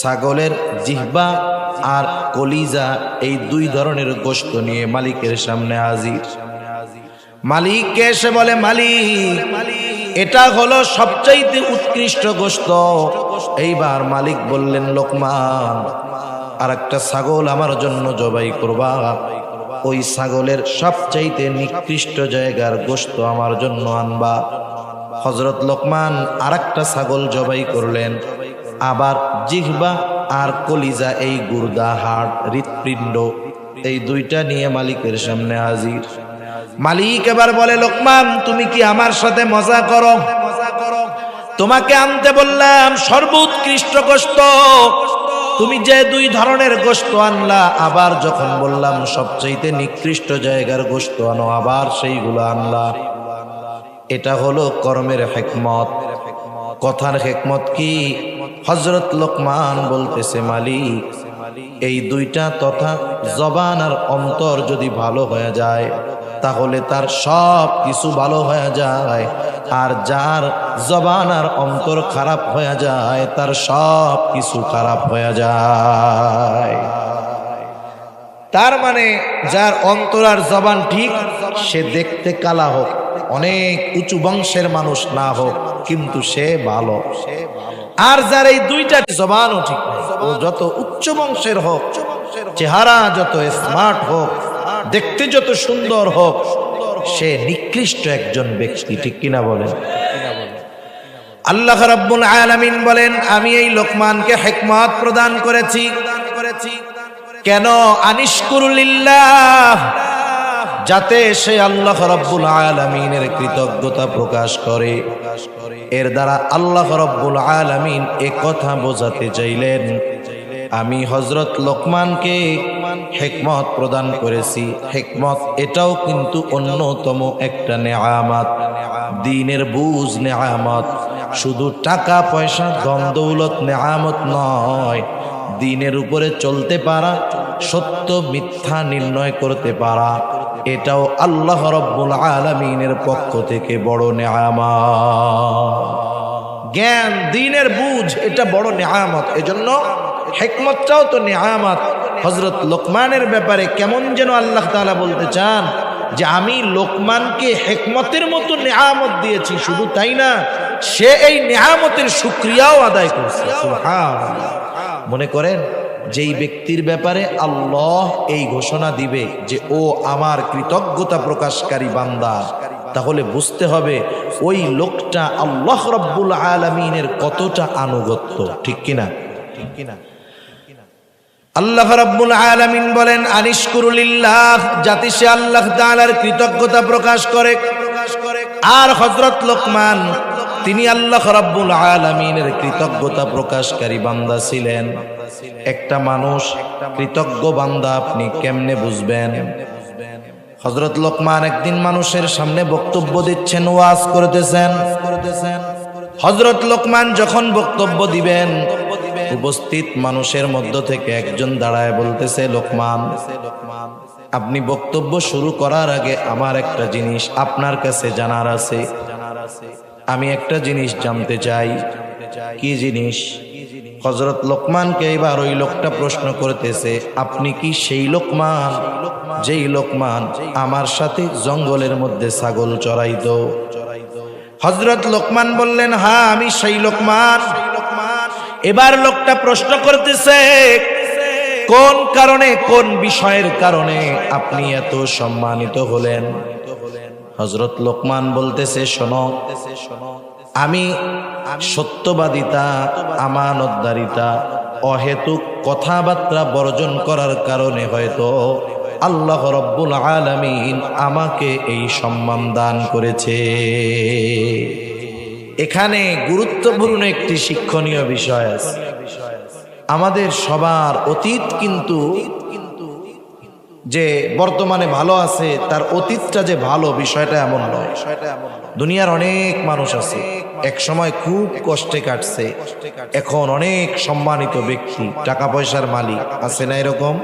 [SPEAKER 1] ছাগলের জিহ্বা আর কলিজা এই দুই ধরনের গোশত নিয়ে মালিকের সামনে হাজির। মালিককে এসে বলে, মালিক, এটা হলো সবচাইতে উৎকৃষ্ট গোশত। এইবার মালিক বললেন, লোকমান, আর একটা ছাগল আমার জন্য জবাই করবা, ওই ছাগলের সবচাইতে নিকৃষ্ট জায়গার গোশত আমার জন্য আনবা। হযরত লোকমান আর একটা ছাগল জবাই করলেন। আবার জিহ্বা আর কলিজা, এই গুর্দা, হাড়, হৃৎপিণ্ড, এই দুইটা নিয়ে মালিকের সামনে হাজির। মালিক এবার বলে, লোকমান, তুমি কি আমার সাথে মজা করো? তোমাকে আনতে বললাম সর্বোৎকৃষ্ট গোশত, তুমি যে দুই ধরনের গোশত আনলা, আবার যখন বললাম সবচাইতে নিকৃষ্ট জায়গার গোশত আনো, আবার সেইগুলো আনলা। এটা হলো কর্মের হিকমত। কথার হিকমত কি? হযরত লোকমান বলতেছে, মালিক, এই দুইটা তথা জবান আর অন্তর যদি ভালো হয়ে যায়, তাহলে তার সব কিছু ভালো হয়ে যায়। আর যার জবান আর অন্তর খারাপ হয়ে যায়, তার সব কিছু খারাপ হয়ে যায়। তার মানে যার অন্তর আর জবান ঠিক, সে দেখতে কালা হোক, অনেক উঁচু বংশের মানুষ না হোক, কিন্তু সে ভালো। আর যার এই দুইটা জবানও ঠিক নেই, ও যত উচ্চ বংশের হোক, চেহারা যত স্মার্ট হোক, দেখতে যত সুন্দর হোক, সে নিকৃষ্ট একজন ব্যক্তি। ঠিক কিনা বলেন? আল্লাহ রাব্বুল আলামিন বলেন, আমি এই লোকমানকে হিকমত প্রদান করেছি। কেন? আনিশকুরুলিল্লাহ, যাতে সে আল্লাহ রাব্বুল আলামিনের কৃতজ্ঞতা প্রকাশ করে। এর দ্বারা আল্লাহ রাব্বুল আলামিন এ কথা বোঝাতে চাইলেন, আমি হযরত লোকমানকে হিকমত প্রদান করেছি। হিকমত এটাও কিন্তু অন্যতম একটা নেয়ামত, দ্বীনের বুঝ নেয়ামত। শুধু টাকা পয়সা ধন দৌলত নেয়ামত নয়, দ্বীনের উপরে চলতে পারা, সত্য মিথ্যা নির্ণয় করতে পারা, এটাও আল্লাহ রাব্বুল আলামিনের পক্ষ থেকে বড় নেয়ামত। জ্ঞান, দ্বীনের বুঝ, এটা বড় নেয়ামত। এজন্য হিকমতটাও তো নেয়ামত। হযরত লোকমানের ব্যাপারে কেমন যেন আল্লাহ তাআলা বলতে চান যে আমি লোকমানকে হিকমতের মতো নেয়ামত দিয়েছি। শুধু তাই না, সে এই নেয়ামতের শুকরিয়াও আদায় করছে। সুবহানাল্লাহ। মনে করেন, যেই ব্যক্তির ব্যাপারে আল্লাহ এই ঘোষণা দিবে যে ও আমার কৃতজ্ঞতা প্রকাশকারী বান্দা, তাহলে বুঝতে হবে ওই লোকটা আল্লাহ রাব্বুল আলামিনের কতটা আনুগত্য। ঠিক কিনা? ঠিক কিনা? আল্লাহ রাব্বুল আলামিন বলেন, আনিশকুরুলিল্লাহ, যাতে সে আল্লাহ তাআলার কৃতজ্ঞতা প্রকাশ করে। আর হযরত লোকমান, তিনি আল্লাহ রাব্বুল আলামিনের কৃতজ্ঞতা প্রকাশকারী বান্দা ছিলেন। একটা মানুষ কৃতজ্ঞ বান্দা আপনি কেমনে বুঝবেন? হযরত লোকমান একদিন মানুষের সামনে বক্তব্য দিচ্ছেন, ওয়াজ করতেছেন। হযরত লোকমান যখন বক্তব্য দিবেন, উপস্থিত মানুষের মধ্য থেকে একজন দাঁড়ায় বলতেছে, লোকমান, আপনি বক্তব্য শুরু করার আগে আমার একটা জিনিস আপনার কাছে জানার আছে। আমি একটা জিনিস জানতে চাই। কি জিনিস? হযরত লোকমানকে এবার ওই লোকটা প্রশ্ন করতেছে, আপনি কি সেই লোকমান যেই লোকমান আমার সাথে জঙ্গলের মধ্যে ছাগল চড়াইতো? হযরত লোকমান বললেন, হ্যাঁ, আমি সেই লোকমান। এবার লোকটা প্রশ্ন করতেছে, কোন কারণে, কোন বিষয়ের কারণে আপনি এত সম্মানিত হলেন? হযরত লোকমান বলতেছে, শোনো, আমি সত্যবাদিতা, আমানতদারিতা, অহেতুক কথাবার্তা বর্জন করার কারণে হয়তো আল্লাহ রাব্বুল আলামিন আমাকে এই সম্মান দান করেছে। এখানে গুরুত্বপূর্ণ একটি শিক্ষণীয় বিষয় আছে। আমাদের সবার অতীত কিন্তু যে বর্তমানে ভালো আছে তার অতীতটা যে ভালো বিষয়টা এমন নয়। দুনিয়ার অনেক মানুষ আছে এক সময় খুব কষ্টে কাটছে, এখন অনেক সম্মানিত ব্যক্তি, টাকা পয়সার মালিক আছে না? এরকম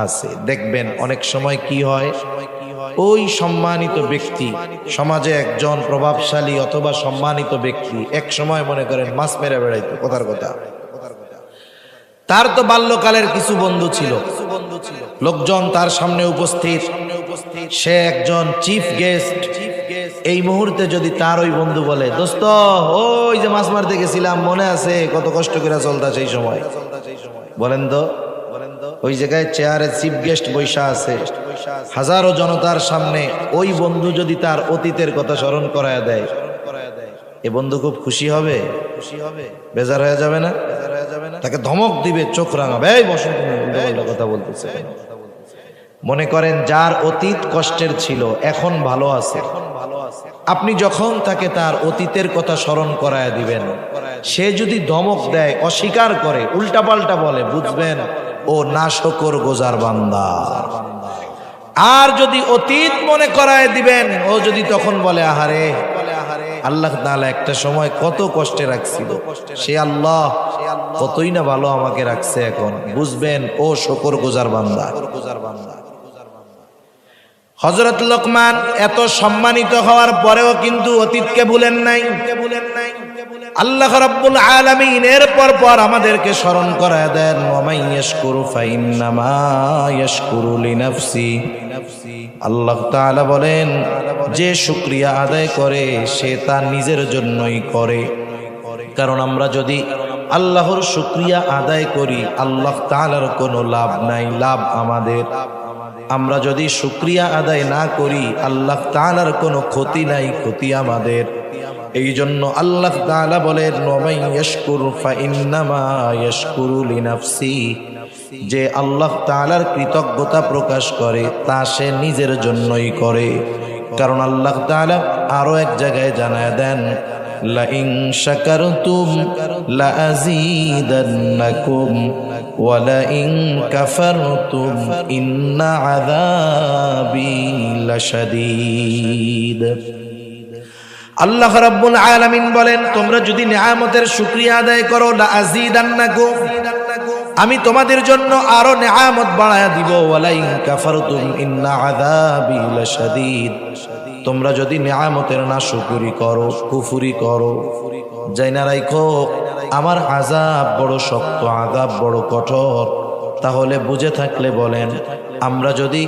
[SPEAKER 1] আছে। দেখবেন অনেক সময় কি হয়, ওই সম্মানিত ব্যক্তি, সমাজে একজন প্রভাবশালী অথবা সম্মানিত ব্যক্তি এক সময় মনে করেন মাছ মেরে বেড়াইতো, কথার কথা। তার তো বাল্যকালের কিছু বন্ধু ছিল, লোকজন তার সামনে উপস্থিত, সে একজন চিফ গেস্ট। এই মুহূর্তে যদি তার ওই বন্ধু বলে, দোস্ত ওই যে মাছ মারতে গেছিলাম মনে আছে, কত কষ্ট করে চলতা সেই সময়, বলেন তো ওই জায়গায় চেয়ারে চিফ গেস্ট বৈশা আছে, হাজারো জনতার সামনে ওই বন্ধু যদি তার অতীতের কথা স্মরণ করায় দেয়, এ বন্ধু খুব খুশি হবে? বেজার হয়ে যাবে না? তাকে ধমক দিবে, চোখ রাঙাবে, এই বসুন কথা বলতেছে। মনে করেন যার অতীত কষ্টের ছিল এখন ভালো আছে, আপনি যখন তাকে তার অতীতের কথা স্মরণ করায় দিবেন, সে যদি ধমক দেয়, অস্বীকার করে, উল্টাপাল্টা বলে, বুঝবেন ও নাশকর গোজার বান্দা। আর যদি অতীত মনে করায় দিবেন, ও যদি তখন বলে আহারে আল্লাহ তাআলা একটা সময় কত কষ্টে রাখছিল, সে আল্লাহ কতই না ভালো আমাকে রাখছে, এখন বুঝবেন ও শুকর গুজার বান্দা। হযরত লোকমান এত সম্মানিত হওয়ার পরেও কিন্তু অতীতকে ভুলেন নাই। আল্লাহ রাব্বুল আলামিন এর পর আমাদেরকে স্মরণ করায় দেন, ওয়া মান ইয়াশকুরু ফাইন্নামা ইয়াশকুরু লিনাফসি। আল্লাহ তাআলা বলেন, যে শুকরিয়া আদায় করে সে তার নিজের জন্যই করে। কারণ আমরা যদি আল্লাহর শুকরিয়া আদায় করি, আল্লাহ তাআলার কোনো লাভ নাই, লাভ আমাদের। আমরা যদি শুকরিয়া আদায় না করি, আল্লাহ তাআলার কোনো ক্ষতি নাই, ক্ষতি আমাদের। এই জন্য আল্লাহ তাআলা বলেন, ওয়া মান ইয়াশকুরু ফাইন্নামা ইয়াশকুরু লিনাফসি। যে আল্লাহ তাআলার কৃতজ্ঞতা প্রকাশ করে তা সে নিজের জন্যই করে। কারণ আল্লাহ তাআলা আরো এক জায়গায় জানায় দেন, লা ইন শাকারতুম লা আযীদান্নাকুম ওয়া লা ইন কাফারতুম ইন্না আযাবি লাশাদীদ। আল্লাহ রাব্বুল আলামিন বলেন, তোমরা যদি নিয়ামতের শুকরিয়া আদায় করো, লা আযীদান্নাকুম, আমি তোমাদের জন্য আরো নিয়ামত বাড়ায়া দিব, ওয়া লা ইন কাফারতুম ইন্না আযাবি লাশাদীদ। তোমরা যদি নিয়ামতের নাশকরি করো, কুফরি করো, জাইনা রাখো আমার আযাব বড় শক্ত, আযাব বড় কঠোর। তাহলে বুঝে থাকলে বলেন, আমরা যদি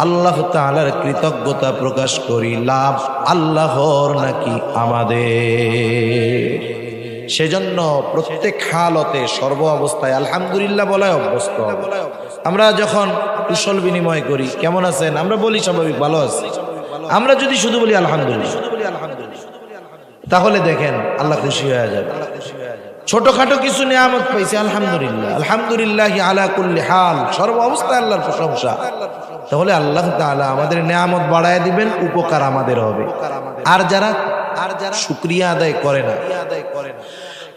[SPEAKER 1] আল্লাহ তাআলার কৃতজ্ঞতা প্রকাশ করি, লাভ আল্লাহর নাকি আমাদের? সেজন্য প্রত্যেক হালতে, সর্ব অবস্থায় আলহামদুলিল্লাহ বলায় অভ্যস্ত। আমরা যখন কুশল বিনিময় করি, কেমন আছেন, আমরা বলি স্বাভাবিক ভালো আছি। আমরা যদি শুধু বলি আলহামদুলিল্লাহ, তাহলে দেখেন আল্লাহ খুশি হয়ে যাবে। ছোটখাটো কিছু নিয়ামত পাইছে, আলহামদুলিল্লাহ, আলহামদুলিল্লাহি আলা কুল্লি হাল, সর্ব অবস্থায় আল্লাহর প্রশংসা। তাহলে আল্লাহ তাআলা আমাদের নিয়ামত বাড়ায় দিবেন, উপকার আমাদের হবে। আর যারা শুকরিয়া আদায় করে না,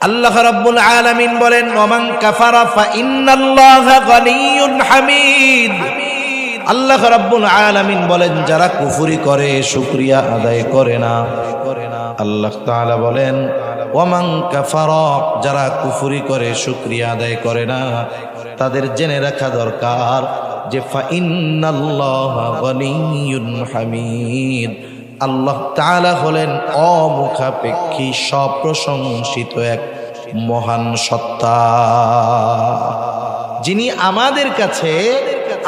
[SPEAKER 1] আল্লাহ রাব্বুল আলামিন বলেন, ওয়া মান কাফারা ফা ইন্নাল্লাহা গানিয়্যুন হামিদ। আল্লাহ রাব্বুল আলামিন বলেন, যারা কুফরি করে, শুকরিয়া আদায় করে না, আল্লাহ তাআলা বলেন, ওয়া মান কাফারা, যারা কুফরি করে, শুকরিয়া আদায় করে না, তাদের জেনে রাখা দরকার যে ফা ইন্নাল্লাহা গানিয়্যুন হামিদ। আল্লাহ তাআলা হলেন অমুখাপেক্ষী, সপ্রশংসিত এক মহান সত্তা, যিনি আমাদের কাছে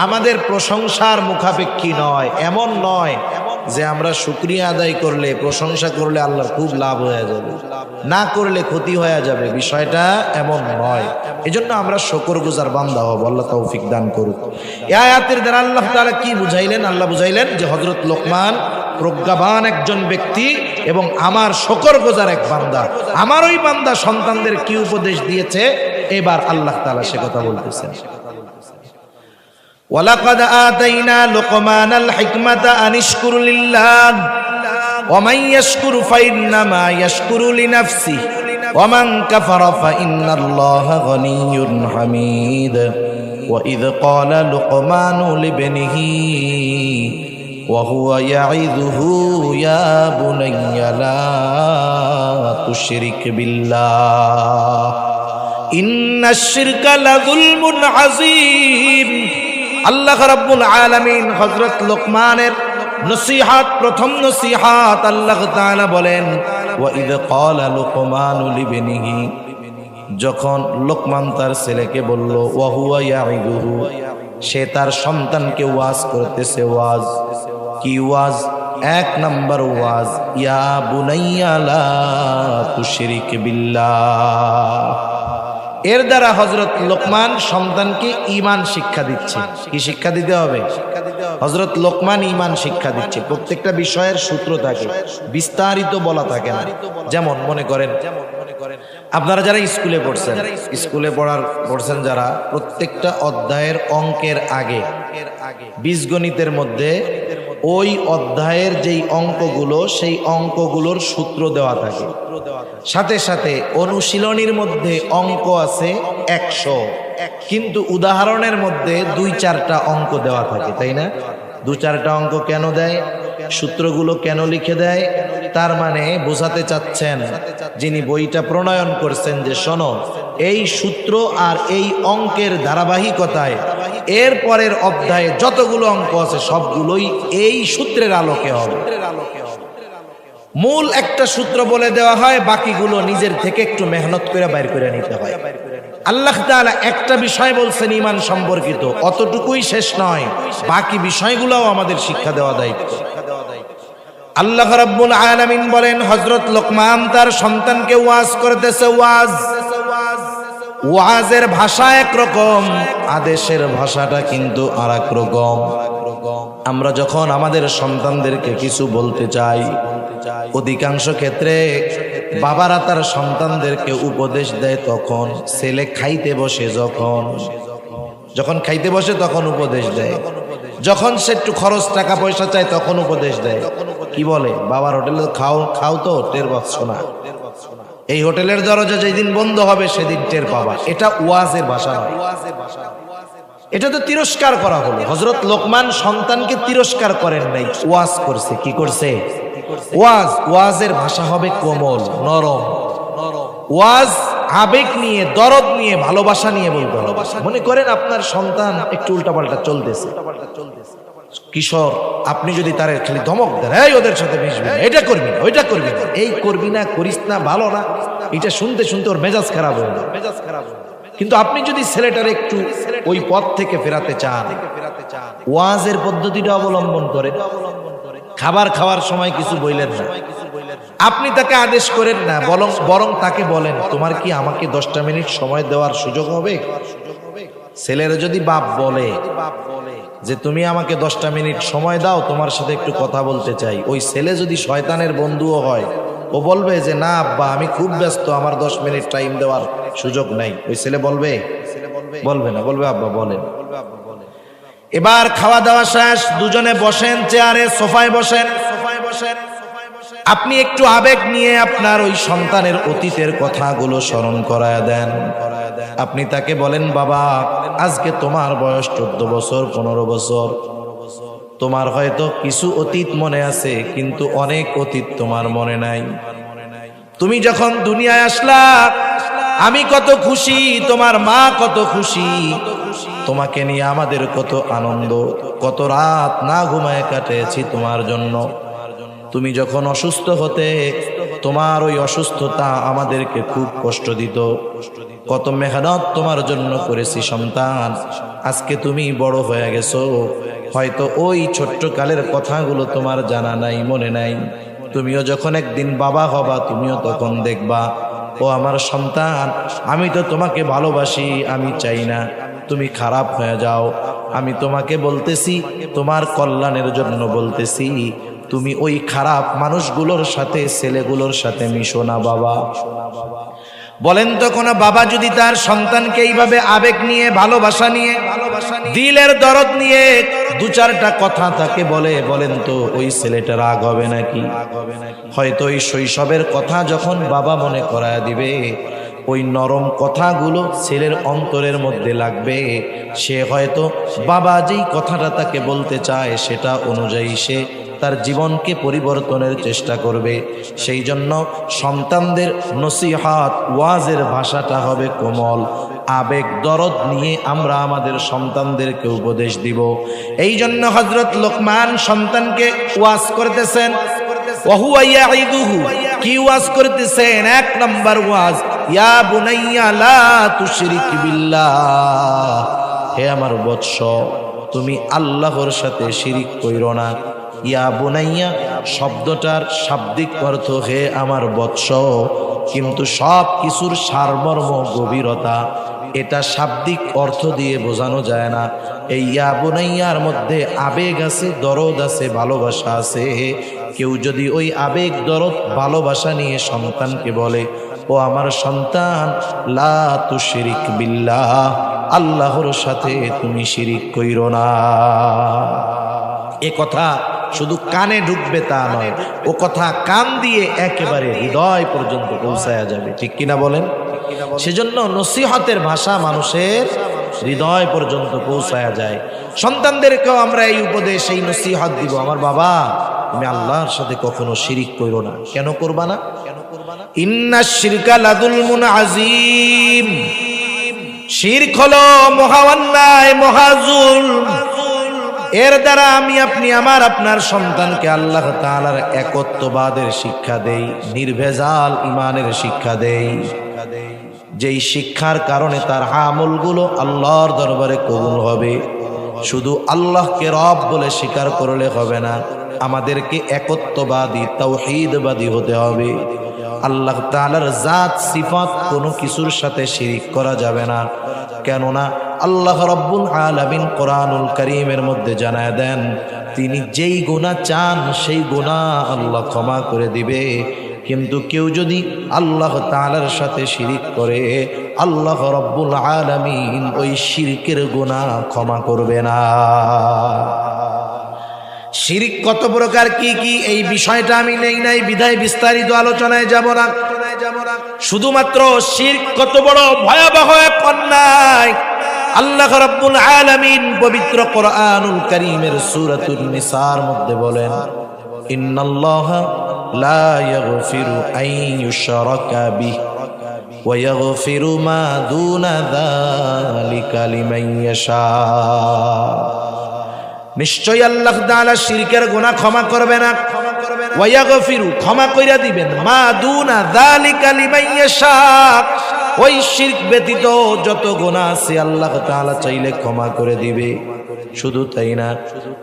[SPEAKER 1] আমাদের প্রশংসার মুখাপেক্ষী নয়। এমন নয় যে আমরা শুকরিয়া আদায় করলে, প্রশংসা করলে আল্লাহর খুব লাভ হয়ে যাবে, না করলে ক্ষতি হয়ে যাবে, বিষয়টা এমন নয়। এজন্য আমরা শুকরগুজার বান্দা হব। আল্লাহ তৌফিক দান করুক। এই আয়াতের দ্বারা আল্লাহ তাআলা কি বুঝাইলেন? আল্লাহ বুঝাইলেন যে হযরত লোকমান প্রজ্ঞাবান একজন ব্যক্তি এবং আমার শুকরগুজার এক বান্দা। আমার ওই বান্দা সন্তানদের কি উপদেশ দিয়েছে, এবার আল্লাহ তাআলা সে কথা বলতেছেন। ওয়ালাকাদ আতাইনা লুকমানাল হিকমাতা আনিশকুর লিল্লাহ ওয়া মান ইয়াশকুরু ফাইন্নামা ইয়াশকুরু লিনাফসিহি ওয়া মান কাফারা ফাইন্নাল্লাহা গনিয়্যুন হামিদ। ওয়া ইয ক্বালা লুকমানু লিবনিহি ওয়া হুয়া ইয়াইযুহু ইয়া বুনাইয়া লা তুশরিক বিল্লাহ ইন্নাশ শিরকা লাযুলমুন আযীম। আল্লাহ রাব্বুল আলামিন হযরত লোকমানের নসিহত, প্রথম নসিহত আল্লাহ তাআলা বলেন ওয়া ইয ক্বালা লুকমানু লিবনিহি, যখন লোকমান তার ছেলেকে বলল ওয়া হুয়া ইয়াইদুহু, সে তার সন্তানকে ওয়াজ করতেছে। ওয়াজ কি ওয়াজ? এক নাম্বার ওয়াজ ইয়া বুনাইয়া লা তুশরিক বিল্লাহ। এর দ্বারা হযরত লোকমান সন্তানকে ঈমান শিক্ষা দিচ্ছে। কি শিক্ষা দিতে হবে? হযরত লোকমান ঈমান শিক্ষা দিচ্ছে। প্রত্যেকটা বিষয়ের সূত্র থাকে, বিস্তারিত বলা থাকে না। যেমন মনে করেন আপনারা যারা স্কুলে পড়ছেন যারা, প্রত্যেকটা অধ্যায়ের অঙ্কের আগে বীজগণিতের মধ্যে ওই অধ্যায়ের যেই অঙ্কগুলো, সেই অঙ্কগুলোর সূত্র দেওয়া থাকে। সাথে সাথে অনুশীলনীর মধ্যে অঙ্ক আছে 100, কিন্তু উদাহরণের মধ্যে 2-4টা অঙ্ক দেওয়া থাকে, তাই না? 2-4টা অঙ্ক কেন দেয়? সূত্রগুলো কেন লিখে দেয়? তার মানে বোঝাতে চাচ্ছেন যিনি বইটা প্রণয়ন করছেন যে শোনো, এই সূত্র আর এই অঙ্কের ধারাবাহিকতায় এর পরের অধ্যায়ে যতগুলো অঙ্ক আছে সবগুলোই এই সূত্রের আলোকে হবে। মূল একটা সূত্র বলে দেওয়া হয়, বাকিগুলো নিজের থেকে একটু মেহনত করে বাইর করে নিতে হয়। আল্লাহ তাআলা একটা বিষয় বলছেন ঈমান সম্পর্কিত, অতটুকুই শেষ নয়, বাকি বিষয়গুলোও আমাদের শিক্ষা দেওয়া দায়িত্ব। আল্লাহ রাব্বুল আলামিন বলেন হযরত লোকমান তার সন্তানকে ওয়াজ করতেছে। ওয়াজের ভাষা একরকম, আদেশের ভাষাটা কিন্তু আরেক রকম। আমরা যখন আমাদের সন্তানদেরকে কিছু বলতে চাই, অধিকাংশ ক্ষেত্রে বাবারা তার সন্তানদেরকে উপদেশ দেয় তখন ছেলে খাইতে বসে, যখন খাইতে বসে তখন উপদেশ দেয়, যখন সে একটু খরচ টাকা পয়সা চায় তখন উপদেশ দেয়। কি বলে? বাবার হোটেলে খাও তো টের পাচ্ছ না, এই হোটেলের দরজা যেদিন বন্ধ হবে সেদিন টের পাবা। এটা ওয়াজের ভাষা নয়, এটা তো তিরস্কার করা হলো। হযরত লোকমান সন্তানকে তিরস্কার করেন নাই, ওয়াজ করছে। কি করছে? ওয়াজের ভাষা হবে কোমল, নরম। ওয়াজ আবেগ নিয়ে, দরদ নিয়ে, ভালোবাসা নিয়ে বলতে হবে। মনে করেন আপনার সন্তান একটু উল্টাপাল্টা চলতেছে, কিশোর, আপনি যদি তার খালি ধমক দেন, এই ওদের সাথে মিশবি না, এটা করবি না, ওইটা করবি না, এই করবি না, করিস না, ভালো না, এটা শুনতে শুনতে ওর মেজাজ খারাপ হয়ে যায়। কিন্তু আপনি যদি ছেলেটার একটু ওই পথ থেকে ফেরাতে চান, ওয়াজের পদ্ধতিটা অবলম্বন করেন। খাবার খাওয়ার সময় কিছু বললেন না, আপনি তাকে আদেশ করেন না, বরং তাকে বলেন তোমার কি আমাকে 10টা মিনিট সময় দেওয়ার সুযোগ হবে? ছেলেরা যদি বাপ বলে যে তুমি আমাকে 10টা মিনিট সময় দাও, তোমার সাথে একটু কথা বলতে চাই, ওই ছেলে যদি শয়তানের বন্ধুও হয়, ও বলবে যে না আব্বা আমি খুব ব্যস্ত, আমার 10 মিনিট টাইম দেওয়ার সুযোগ নাই। ওই ছেলে বলবে? বলবে না, বলবে আব্বা বলেন। এবার খাওয়া দাওয়া শেষ, দুজনে বসেন চেয়ারে, সোফায় বসেন। আপনি একটু আবেগ নিয়ে আপনার ওই সন্তানের অতীতের কথাগুলো স্মরণ করায় দেন। আপনি তাকে বলেন বাবা আজকে তোমার বয়স 14 বছর 15 বছর, তোমার হয়তো কিছু অতীত মনে আছে কিন্তু অনেক অতীত তোমার মনে নাই। তুমি যখন দুনিয়ায় আসলা আমি কত খুশি, তোমার মা কত খুশি, তোমাকে নিয়ে আমাদের কত আনন্দ, কত রাত না ঘুমায় কাটিয়েছি তোমার জন্য। তুমি যখন অসুস্থ হতে, তোমার ওই অসুস্থতা আমাদেরকে খুব কষ্ট দিত। কত মেহনত তোমার জন্য করেছি সন্তান, আজকে তুমি বড় হয়ে গেছো, হয়তো ওই ছোট্ট কালের কথাগুলো তোমার জানা নাই, মনে নাই। তুমিও যখন একদিন বাবা হবা, তুমিও তখন দেখবা, ও আমার সন্তান, আমি তো তোমাকে ভালোবাসি, আমি চাই না তুমি খারাপ হয়ে যাও। আমি তোমাকে বলতেছি, তোমার কল্যাণের জন্য বলতেছি, তুমি ওই খারাপ মানুষগুলোর সাথে, ছেলেগুলোর সাথে মিশো না বাবা। বলেন তো কোন বাবা যদি তার সন্তানকে এইভাবে আবেগ নিয়ে, ভালোবাসা নিয়ে, দিলের দরদ নিয়ে দু চারটা কথা তাকে বলে, বলেন তো ওই ছেলেটা রাগ হবে নাকি? হয়তো ওই শৈশবের কথা যখন বাবা মনে করায় দিবে, ওই নরম কথাগুলো ছেলের অন্তরের মধ্যে লাগবে। সে হয়তো বাবা যেই কথাটা তাকে বলতে চায় সেটা অনুযায়ী সে তার জীবনকে পরিবর্তনের চেষ্টা করবে। সেই জন্য সন্তানদের নসিহত, ওয়াজের ভাষাটা হবে কোমল, আবেগ দরদ নিয়ে আমরা আমাদের সন্তানদেরকে উপদেশ দিব। এই জন্য হযরত লোকমান সন্তানকে ওয়াজ করতেছেন, ওয়াহুয়া ইয়াইদুহু, কি ওয়াজ করতেছেন? এক নাম্বার ওয়াজ, ইয়া বুনাইয়া লা তুশরিক বিল্লাহ, হে আমার বৎস, তুমি আল্লাহর সাথে শিরিক কইরো না। ইয়া বুনাইয়া শব্দটার শাব্দিক অর্থ হে আমার বৎস, কিন্তু সব কিছুর সারমর্ম, গভীরতা এটা শাব্দিক অর্থ দিয়ে বোঝানো যায় না। এই ইয়া বুনাইয়ার মধ্যে আবেগ আছে, দরদ আছে, ভালোবাসা আছে। কেউ যদি ওই আবেগ, দরদ, ভালোবাসা নিয়ে সন্তানকে বলে, ও আমার সন্তান, লা তুশরিক বিল্লাহ, আল্লাহর সাথে তুমি শিরিক কইরো না, এ কথা শুধু কানে ঢুকবে তা নয়, ও কথা কান দিয়ে একেবারে হৃদয় পর্যন্ত পৌঁছায়া যাবে। ঠিক কিনা বলেন? সেজন্য নসিহতের ভাষা মানুষের হৃদয় পর্যন্ত পৌঁছায়া যায়। সন্তানদেরকেও আমরা এই উপদেশ, এই নসিহত দিব, আমার বাবা, তুমি আল্লাহর সাথে কখনো শিরিক কইরো না। কেন করবা না? ইন্নাশ শিরকা লাযুলমুন আযীম, শিরক হলো মহা অন্যায়, মহা জুলম। এর দ্বারা আমি, আপনি, আমার, আপনার সন্তানকে আল্লাহ তাআলার একত্ববাদের শিক্ষা দেই, নির্ভেজাল ইমানের শিক্ষা দেই, যেই শিক্ষার কারণে তার আমলগুলো আল্লাহর দরবারে কবুল হবে। শুধু আল্লাহকে রব বলে স্বীকার করলে হবে না, আমাদেরকে একত্ববাদী, তাওহীদবাদী হতে হবে। আল্লাহ তাআলার জাত, সিফাত কোনো কিছুর সাথে শিরিক করা যাবে না। কেননা আল্লাহ রাব্বুল আলামিন কোরআনুল কারীমের মধ্যে জানায় দেন, তিনি যেই গুনাহ চান সেই গুনাহ আল্লাহ ক্ষমা করে দিবে। কিন্তু কেউ যদি আল্লাহ তাআলার সাথে শিরিক করে, আল্লাহ রাব্বুল আলামিন ওই শিরকের গুনাহ ক্ষমা করবে না। শিরিক কত প্রকার, কি কি, এই বিষয়টা আমি নেই নাই বিধায় বিস্তারিত আলোচনায় যাব না। শুধুমাত্র শিরক কত বড় ভয়াবহ এক অন্যায়, আল্লাহ রাব্বুল আলামিন পবিত্র কোরআনুল কারীমের সূরাতুন নিসার মধ্যে বলেন, ইন্নাল্লাহা লা ইয়াগফিরু আন ইউশরাকা বিহি ওয়া ইয়াগফিরু মা দুনা যালিকা লিমান ইয়াশা। নিশ্চয়ই আল্লাহ তাআলা শিরকের গুনাহ ক্ষমা করবে না, ওয়া ইয়াগফিরু, ক্ষমা কইরা দিবেন, মা দুনা যালিকা লিমান ইয়াশা, ওই শিরক ব্যতীত যত গুনাহ আছে আল্লাহ তাআলা চাইলে ক্ষমা করে দিবে। শুধু তাই না,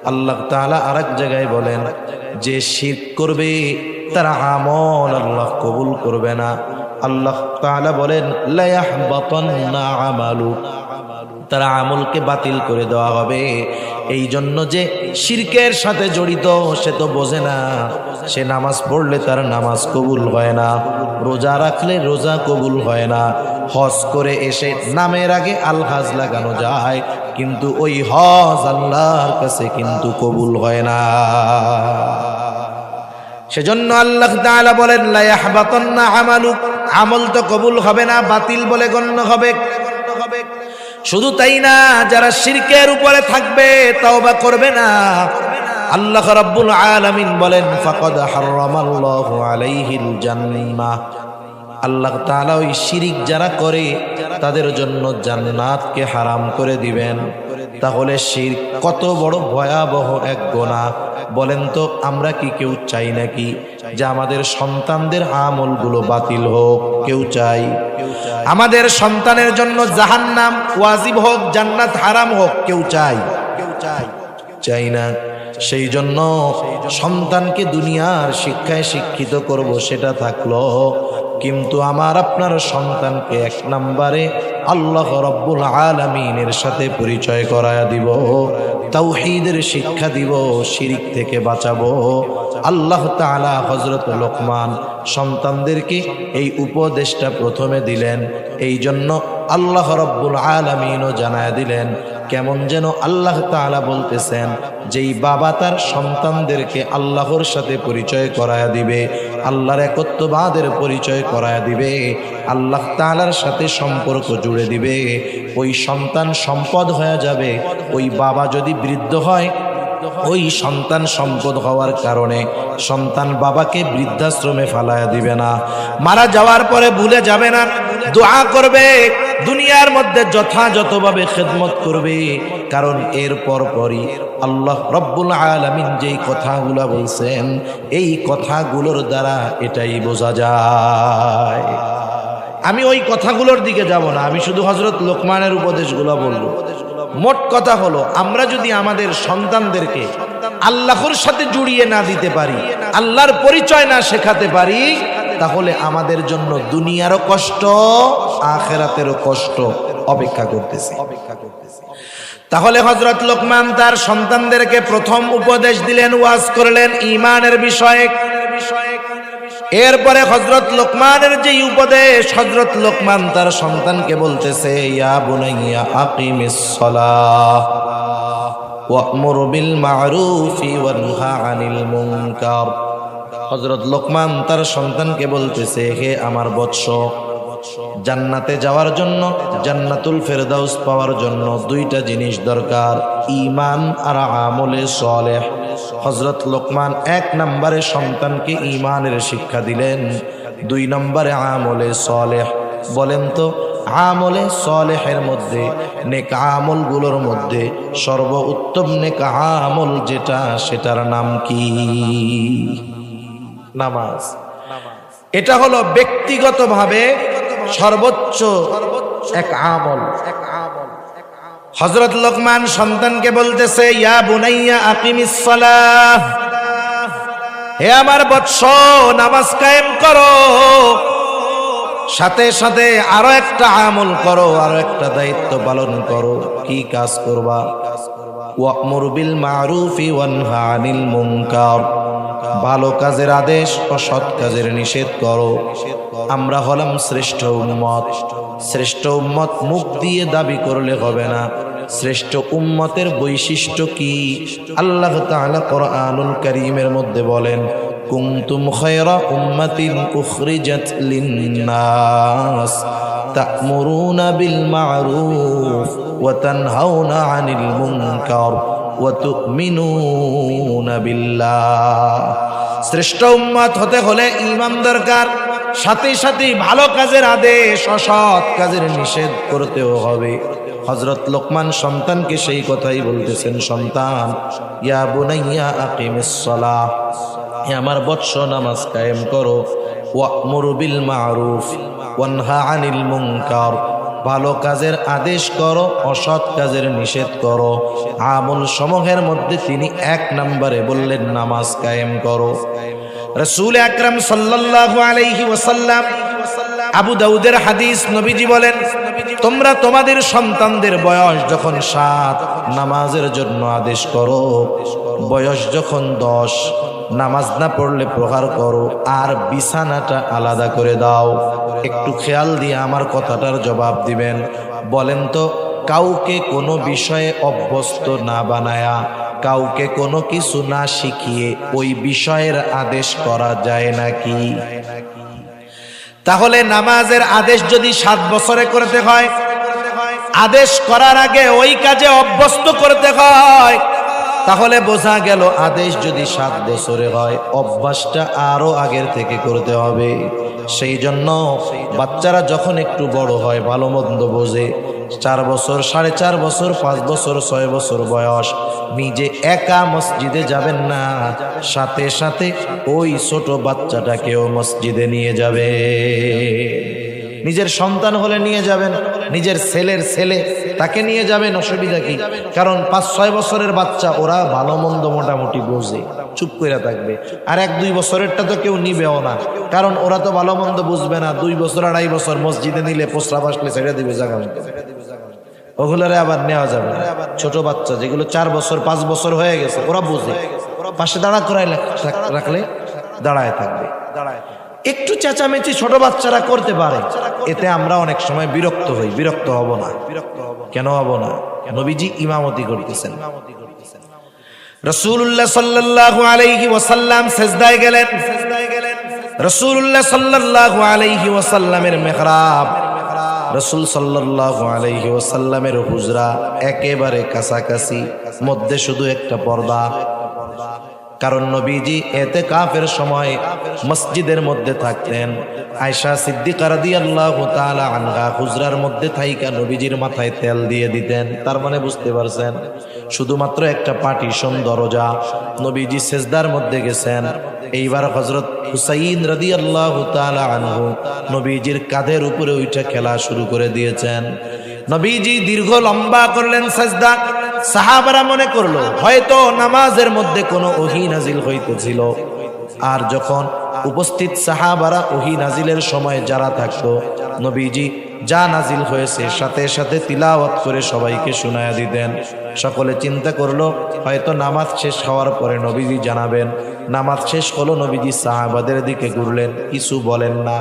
[SPEAKER 1] আল্লাহ তাআলা আরেক জায়গায় বলেন, যে শিরক করবে তার আমল আল্লাহ কবুল করবে না। আল্লাহ তাআলা বলেন, লা ইয়াহবাতান্না আমালু, তার আমলকে বাতিল করে দেওয়া হবে। এই জন্য যে শিরকের সাথে জড়িত সে তো বোঝে না, সে নামাজ পড়লে তার নামাজ কবুল হয় না, রোজা রাখলে রোজা কবুল হয় না, হজ করে এসে নামের আগে আল হাজ লাগানো যায়, কিন্তু ওই হজ আল্লাহর কাছে কিন্তু কবুল হয় না। সেজন্য আল্লাহ তাআলা বলেন, লা ইয়াহবাতান্না আমালু, আমল তো কবুল হবে না, বাতিল বলে গণ্য হবে। শুধু তাই না, যারা শিরকের উপরে থাকবে, তওবা করবে না, আল্লাহ রাব্বুল আলামিন বলেন, ফাকাদ হারামাল্লাহু আলাইহিল জান্নাহ, আল্লাহ তাআলা ওই শিরিক যারা করে তাদের জন্য জান্নাতকে হারাম করে দিবেন। তাহলে শিরক কত বড় ভয়াবহ এক গুনাহ। বলেন তো, আমরা কি কেউ চাই নাকি যে আমাদের সন্তানদের আমলগুলো বাতিল হোক? কেউ চাই? আমাদের সন্তানের জন্য জাহান্নাম ওয়াজিব হোক, জান্নাত হারাম হোক, কেউ চাই না। সেই জন্য সন্তানকে দুনিয়ার শিক্ষায় শিক্ষিত করব সেটা থাকলো, কিন্তু আমার আপনার সন্তানকে এক নম্বরে আল্লাহ রাব্বুল আলামিনের সাথে পরিচয় করায়া দিব, তাওহীদের শিক্ষা দিব, শিরিক থেকে বাঁচাবো। আল্লাহ তাআলা হযরত লোকমান সন্তানদেরকে এই উপদেশটা প্রথমে দিলেন। এই জন্য আল্লাহ রাব্বুল আলামিনও জানায়া দিলেন, কেমন যেন আল্লাহ তাআলা বলতেছেন, যেই বাবা তার সন্তানদেরকে আল্লাহর সাথে পরিচয় করায়া দিবে, আল্লাহর একত্ববাদের পরিচয় করায়া দিবে, আল্লাহ তাআলার সাথে সম্পর্ক জুড়ে দিবে, ওই সন্তান সম্পদ হয়ে যাবে। ওই বাবা যদি বৃদ্ধ হয়, ওই সন্তান সম্পদ হওয়ার কারণে সন্তান বাবাকে বৃদ্ধাশ্রমে ফালায়া দিবে না, মারা যাওয়ার পরে ভুলে যাবে না, দোয়া করবে, দুনিয়ার মধ্যে যথাযথভাবে খেদমত করবে। কারণ এর পরই আল্লাহ রব্বুল আলামিন যেই কথাগুলো বলছেন, এই কথাগুলোর দ্বারা এটাই বোঝা যায়। আমি ওই কথাগুলোর দিকে যাব না, আমি শুধু হযরত লোকমানের উপদেশগুলো বলবো। মোট কথা হলো, আমরা যদি আমাদের সন্তানদেরকে আল্লাহর সাথে জুড়িয়ে না দিতে পারি, আল্লাহর পরিচয় না শেখাতে পারি, তাহলে আমাদের জন্য দুনিয়ারও কষ্ট, আখিরাতেরও কষ্ট অপেক্ষা করতেছে। তাহলে হযরত লোকমান তার সন্তানদেরকে প্রথম উপদেশ দিলেন, ওয়াজ করলেন ঈমানের বিষয়ে। এরপরে হযরত লোকমানের যে উপদেশ, হযরত লোকমান তার সন্তানকে বলতেছে, ইয়া বুনাইয়া আকিমিস সালাহ ওয়া'মুর বিল মা'রুফি ওয়ানহা আনিল মুনকার। হযরত লোকমান তার সন্তানকে বলতেছে, হে আমার বৎস, জান্নাতে যাওয়ার জন্য, জান্নাতুল ফেরদাউস পাওয়ার জন্য দুইটা জিনিস দরকার, ঈমান আর আমলে সালেহ। হযরত লোকমান এক নম্বরে সন্তানকে ঈমানের শিক্ষা দিলেন, দুই নম্বরে আমলে সালেহ। বলেন তো, আমলে সালেহের মধ্যে, নেক আমলগুলোর মধ্যে সর্বোত্তম নেক আমল যেটা, সেটার নাম কি? নামাজ। এটা হলো ব্যক্তিগতভাবে সর্বোচ্চ এক আমল। হযরত লোকমান সন্তানকে বলতেছে, ইয়া বুনাইয়া আকিমিস সালাহ, হে আমার বৎস, নামাজ কায়েম করো, সাথে সাথে আরো একটা আমল করো, আরো একটা দায়িত্ব পালন করো। কি কাজ করবা? ওয়া'মুর বিল মা'রুফি ওয়ানহা আনিল মুনকার, ভালো কাজের আদেশ ও সৎ কাজের নিষেধ করো। আমরা হলাম শ্রেষ্ঠ উম্মত। শ্রেষ্ঠ উম্মত মুখ দিয়ে দাবি করলে হবে না। শ্রেষ্ঠ উম্মতের বৈশিষ্ট্য কি? আল্লাহ তাআলা কোরআনুল কারীমের মধ্যে বলেন, কুনতুম খায়রা উম্মাতিন উখরিজাত লিন-নাস তা'মুরুনা বিল মা'রুফ ওয়া তানহাউনা আনিল মুনকার ওয়া তু'মিনুনা বিল্লাহ। শ্রেষ্ঠ উম্মত হতে হলে ঈমান দরকার, সাথে সাথে ভালো কাজের আদেশ, অসৎ কাজের নিষেধ করতেও হবে। হযরত লোকমান সন্তানকে সেই কথাই বলতেছেন, সন্তান, ইয়া বুনাইয়া আকিমিস সালাহ, হে আমার বৎস, নামাজ কায়েম করো, ওয়া'মুর বিল মা'রুফ ওয়ানহা আনিল মুনকার, ভালো কাজের আদেশ করো, অসৎ কাজের নিষেধ করো। আমল সমূহের মধ্যে তিনি এক নম্বরে বললেন, নামাজ কায়েম করো। রাসূল আকরাম সাল্লাল্লাহু আলাইহি ওয়াসাল্লাম, আবু দাউদের হাদিস, নবীজি বলেন, তোমরা তোমাদের সন্তানদের বয়স যখন 7 নামাজের জন্য আদেশ করো, বয়স যখন 10 নামাজ না পড়লে প্রহার করো, আর বিছানাটা আলাদা করে দাও। একটু খেয়াল দিয়ে আমার কথাটার জবাব দিবেন। বলেন তো, কাউকে কোনো বিষয়ে অভ্যস্ত না বানায়া, কাউকে কোনো কিছু না শিখিয়ে ওই বিষয়ের আদেশ করা যায় নাকি? তাহলে নামাজের আদেশ যদি 7 বছরে করতে হয়, আদেশ করার আগে ওই কাজে অভ্যস্ত করতে হয়, তাহলে বোঝা গেল আদেশ যদি 7 বছরে হয়, অভ্যাসটা আরো আগের থেকে করতে হবে। সেই জন্য বাচ্চারা যখন একটু বড় হয়, ভালো মন্দ বোঝে, 4 বছর, 4.5 বছর, 5 বছর, 6 বছর বয়স, নিজে একা মসজিদে যাবেন না, সাথে সাথে ওই ছোট বাচ্চাটাকেও মসজিদে নিয়ে যাবে। নিজের সন্তান হলে নিয়ে যাবেন, নিজের ছেলের ছেলে তাকে নিয়ে যাবেন, অসুবিধা কি? কারণ 5-6 বছরের বাচ্চা ওরা ভালো মন্দ মোটামুটি বোঝে, চুপ করে থাকবে। আর 1-2 বছরেরটা তো কেউ নিবেও না, কারণ ওরা তো ভালো মন্দ বুঝবে না। 2 বছর 2.5 বছর মসজিদে নিলে প্রস্রাব আসলে ছেড়ে দিবে জায়গা মতো, ওগুলোরে আবার নেওয়া যাবে না। ছোট বাচ্চা যেগুলো 4 বছর 5 বছর হয়ে গেছে ওরা বুঝে, পাশে দাঁড়া করাই রাখলে দাঁড়ায় থাকবে। একটু চেঁচামেচি ছোট বাচ্চারা করতে পারে, এতে আমরা অনেক সময় বিরক্ত হই। বিরক্ত হব না, কেন হব না? নবীজি ইমামতি করতেছেন, রাসূলুল্লাহ সাল্লাল্লাহু আলাইহি ওয়াসাল্লাম সিজদায় গেলেন। রাসূলুল্লাহ সাল্লাল্লাহু আলাইহি ওয়াসাল্লামের মিহরাব, রাসূল সাল্লাল্লাহু আলাইহি ওয়াসাল্লামের হুজরা একেবারে কাছাকাছি, মধ্যে শুধু একটা পর্দা। কারণ নবীজি ইতিকাফের সময় মসজিদের মধ্যে থাকতেন। আয়েশা সিদ্দিকা রাদিয়াল্লাহু তাআলা আনহা হুজরার মধ্যে থাইকা নবীজির মাথায় তেল দিয়ে দিতেন। তার মানে বুঝতে পারছেন, শুধুমাত্র একটা পার্টিশন দরজা। নবীজি সিজদার মধ্যে গেছেন। এইবার হযরত হুসাইন রাদিয়াল্লাহু তাআলা আনহু নবীজির কাঁধের উপরে উঠে খেলা শুরু করে দিয়েছেন। নবীজি দীর্ঘ লম্বা করলেন সিজদা। সাহাবারা মনে করলো হয়তো নামাজের মধ্যে কোনো ওহী নাজিল হইতেছিল। আর যখন উপস্থিত সাহাবারা ওহী নাজিলের সময় যারা থাকতো, নবীজি যা নাজিল হয়েছে সাথে সাথে তিলাওয়াত করে সবাইকে শোনায়া দিতেন। সকলে চিন্তা করলো হয়তো নামাজ শেষ হওয়ার পরে নবীজি জানাবেন। নামাজ শেষ হলো, নবীজি সাহাবাদের দিকে ঘুরলেন, কিছু বলেন না।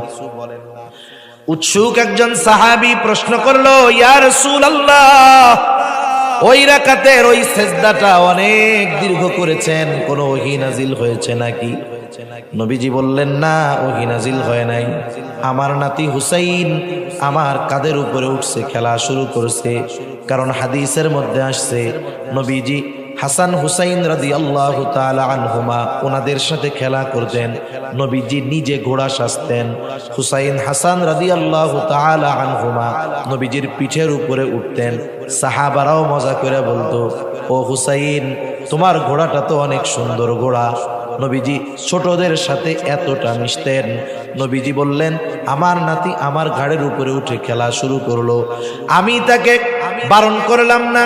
[SPEAKER 1] উৎসুক একজন সাহাবী প্রশ্ন করলো, ইয়া রাসূলুল্লাহ, ওই রাকাতের ওই সিজদাটা অনেক দীর্ঘ করেছেন, কোন ওহী নাজিল হয়েছে নাকি? নবীজি বললেন, না, ওহী নাজিল হয় নাই। আমার নাতি হুসাইন আমার কাঁধের উপরে উঠছে, খেলা শুরু করছে। কারণ হাদিসের মধ্যে আসছে নবীজি হাসান হুসাইন রাদিয়াল্লাহু তাআলা আনহুমা ওনাদের সাথে খেলা করতেন। নবীজি নিজে ঘোড়া সাজতেন। হুসাইন হাসান রাদিয়াল্লাহু তাআলা আনহুমা নবীজির পিঠের উপরে উঠতেন। সাহাবারাও মজা করে বলতো, ও হুসাইন, তোমার ঘোড়াটা তো অনেক সুন্দর ঘোড়া। নবীজি ছোটদের সাথে এতটা মিশতেন। নবীজি বললেন, আমার নাতি আমার ঘাড়ের উপরে উঠে খেলা শুরু করলো। আমি তাকে বারণ করলাম না।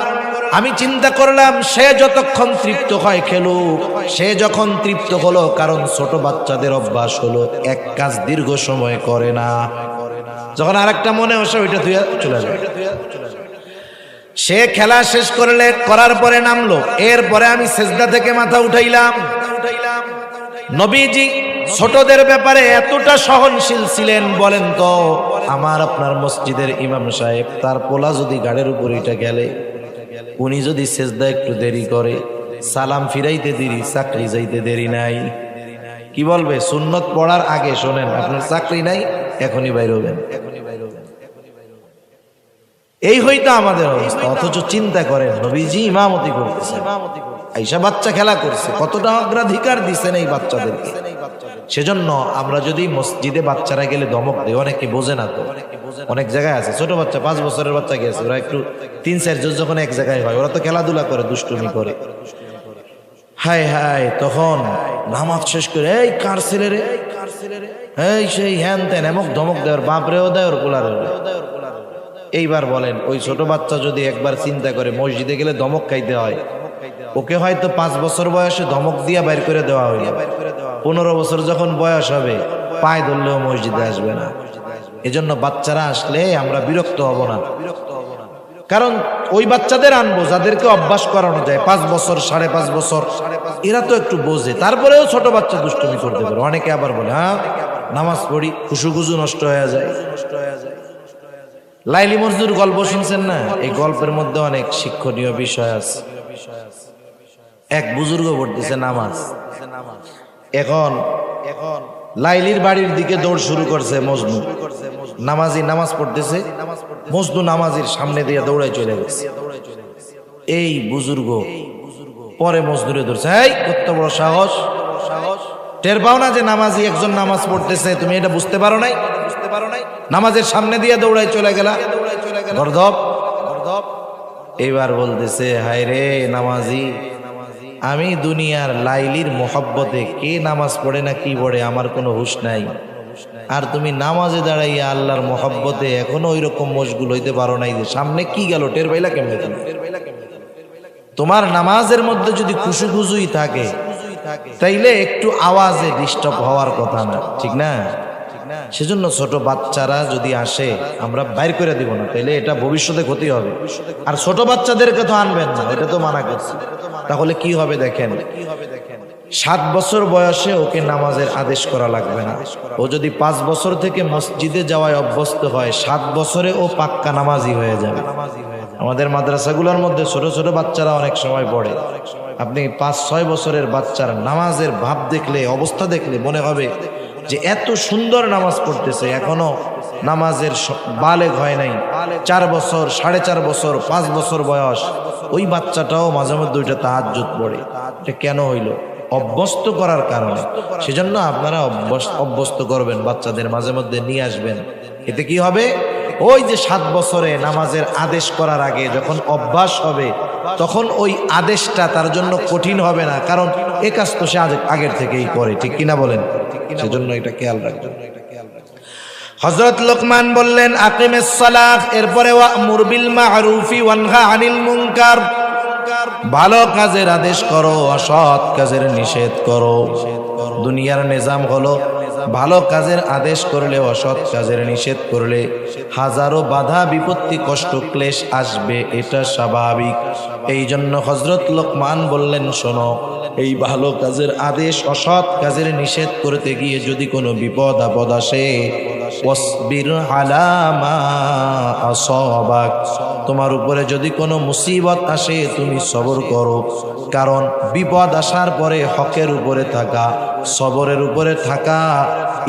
[SPEAKER 1] আমি চিন্তা করলাম সে যতক্ষণ তৃপ্ত হয় খেলুক। সে যখন তৃপ্ত হলো, কারণ ছোট বাচ্চাদের অভ্যাস হলো এক কাজ দীর্ঘ সময় করে না, যখন আরেকটা মনে আসে ওইটা ধুয়ে চলে যায়। সে খেলা শেষ করার পরে নামলো। এরপরে আমি সিজদা থেকে মাথা উঠাইলাম। নবীজি ছোটদের ব্যাপারে এতটা সহনশীল ছিলেন, বলেন তো আমার আপনার মসজিদের ইমাম সাহেব, তার পোলা যদি গাড়ির উপর এটা গেলে, উনি যদি সিজদা একটু দেরি করে, সালাম ফিরাইতে দেরি, চাকরি যাইতে দেরি নাই, কি বলবে? সুন্নত পড়ার আগে শোনেন, আপনার চাকরি নাই, এখনই বাইর হবেন। এই হইতো আমাদের অবস্থা। অথচ চিন্তা করেন, নবীজি ইমামতি করতেছেন, আয়েশা বাচ্চা খেলা করছে, কতটা অগ্রাধিকার দিচ্ছেন এই বাচ্চাদেরকে। সেজন্য আমরা যদি মসজিদে বাচ্চারা গেলে ধমক দেয়, অনেকে বোঝে না। তো অনেক জায়গায় আছে ছোট বাচ্চা, 5 বছরের বাচ্চা গেছে, ওরা একটু 3-4 জন যখন এক জায়গায় হয়, ওরা তো খেলাধুলা করে, দুষ্টুমি করে। হায় হায়, তখন নামাজ শেষ করে, এই কার ছেলে রে, এই সেই হ্যান ত্যান এমক ধমক দেওয়ার, বাপরেও দেয়, ওর কোলারে। এইবার বলেন, ওই ছোট বাচ্চা যদি একবার চিন্তা করে মসজিদে গেলে ধমক খাইতে হয়, ওকে হয়তো 5 বছর বয়সে ধমক দিয়া বাইর করে দেওয়া হইল, 15 বছর যখন বয়স হবে পায়ে ধরলেও মসজিদে আসবে না। এজন্য বাচ্চারা আসলে আমরা বিরক্ত হব না, কারণ ওই বাচ্চাদের আনবো যাদেরকে অভ্যাস করানো যায়। 5 বছর 5.5 বছর এরা তো একটু বোঝে, তারপরেও ছোট বাচ্চা দুষ্টুমি করতে পারে। অনেকে আবার বলে, হ্যাঁ নামাজ পড়ি, খুশুখুজু নষ্ট হয়ে যায়। লাইলি মজনুর গল্প শুনছেন না? এই গল্পের মধ্যে অনেক শিক্ষণীয় বিষয় আছে। এক বুজুর্গ পড়তেছে নামাজ। এখন লাইলির বাড়ির দিকে দৌড় শুরু করছে মজনু। নামাজি নামাজ পড়তেছে, মজনু নামাজির সামনে দিয়ে দৌড়ায় চলে গেছে। এই বুজুর্গ পরে মজনুরে ধরছে, এই কত বড় সাহস, টের পাও না যে নামাজি একজন নামাজ পড়তেছে, তুমি এটা বুঝতে পারো নাই? নামাজের সামনে দিয়ে দৌড়ায় চলে গেলা, গর্দব। এইবার বলতেছে, হায় রে নামাজি, আমি দুনিয়ার লাইলির মোহব্বতে কে নামাজ পড়ে না কি পড়ে আমার কোনো হুঁশ নাই। আর তুমি নামাজে দাঁড়াইয়া আল্লাহর মহব্বতে এখনো ওই রকম মশগুল হইতে পারো নাই যে সামনে কি গেল টের পাইলা কেমনে তুমি? তোমার নামাজের মধ্যে যদি খুশু খুশুই থাকে তাইলে একটু আওয়াজে ডিস্টার্ব হওয়ার কথা না, ঠিক না? সেজন্য ছোট বাচ্চারা যদি আসে আমরা বাইর করে দিব না, তাইলে এটা ভবিষ্যতে ক্ষতি হবে। আর ছোট বাচ্চাদেরকে তো আনবেন না, এটা তো মানা করছি। তাহলে কি হবে দেখেন, 7 বছর বয়সে ওকে নামাজের আদেশ করা লাগবে না। ও যদি 5 বছর থেকে মসজিদে যাওয়ায় অভ্যস্ত হয়, 7 বছরে ও পাক্কা নামাজি হয়ে যাবে। আমাদের মাদ্রাসাগুলোর মধ্যে ছোট ছোট বাচ্চারা অনেক সময় পড়ে। আপনি 5-6 বছরের বাচ্চার নামাজের ভাব দেখলে, অবস্থা দেখলে মনে হবে যে এত সুন্দর নামাজ পড়তেছে, এখনো নামাজের বালেগ হয় নাই। 4 বছর, 4.5 বছর, 5 বছর বয়স, ওই বাচ্চাটাও মাঝে মধ্যে ওইটা তাহাজ্জুদ পড়ে। এটা কেন হইল? অভ্যস্ত করার কারণে। সেজন্য আপনারা অভ্যস্ত করবেন, বাচ্চাদের মাঝে মধ্যে নিয়ে আসবেন। এতে কি হবে, ওই যে 7 বছরে নামাজের আদেশ করার আগে যখন অভ্যাস হবে, তখন ওই আদেশটা তার জন্য কঠিন হবে না, কারণ এ কাজ তো সে আগের থেকেই করে, ঠিক কিনা বলেন? সেজন্য এটা খেয়াল রাখবেন। হযরত লোকমান বললেন আকিমিস সালাহ, এরপরে ওয়া'মুর বিল মা'রুফি ওয়ানহা আনিল মুনকার, ভালো কাজের আদেশ করো, অসৎ কাজের নিষেধ করো। দুনিয়ার নিজাম হলো ভালো কাজের আদেশ করলে, অসৎ কাজের নিষেধ করলে হাজারো বাধা বিপত্তি কষ্ট ক্লেশ আসবে, এটা স্বাভাবিক। এই জন্য হযরত লোকমান বললেন, শোনো, এই ভালো কাজের আদেশ অসৎ কাজের নিষেধ করতে গিয়ে যদি কোনো বিপদ আপদ আসে, ওয়াসবির আলা মা আসাবাক, তোমার উপরে যদি কোনো মুসিবত আসে তুমি সবর করো, কারণ বিপদ আসার পরে হকের উপরে থাকা, সবরের উপরে থাকা,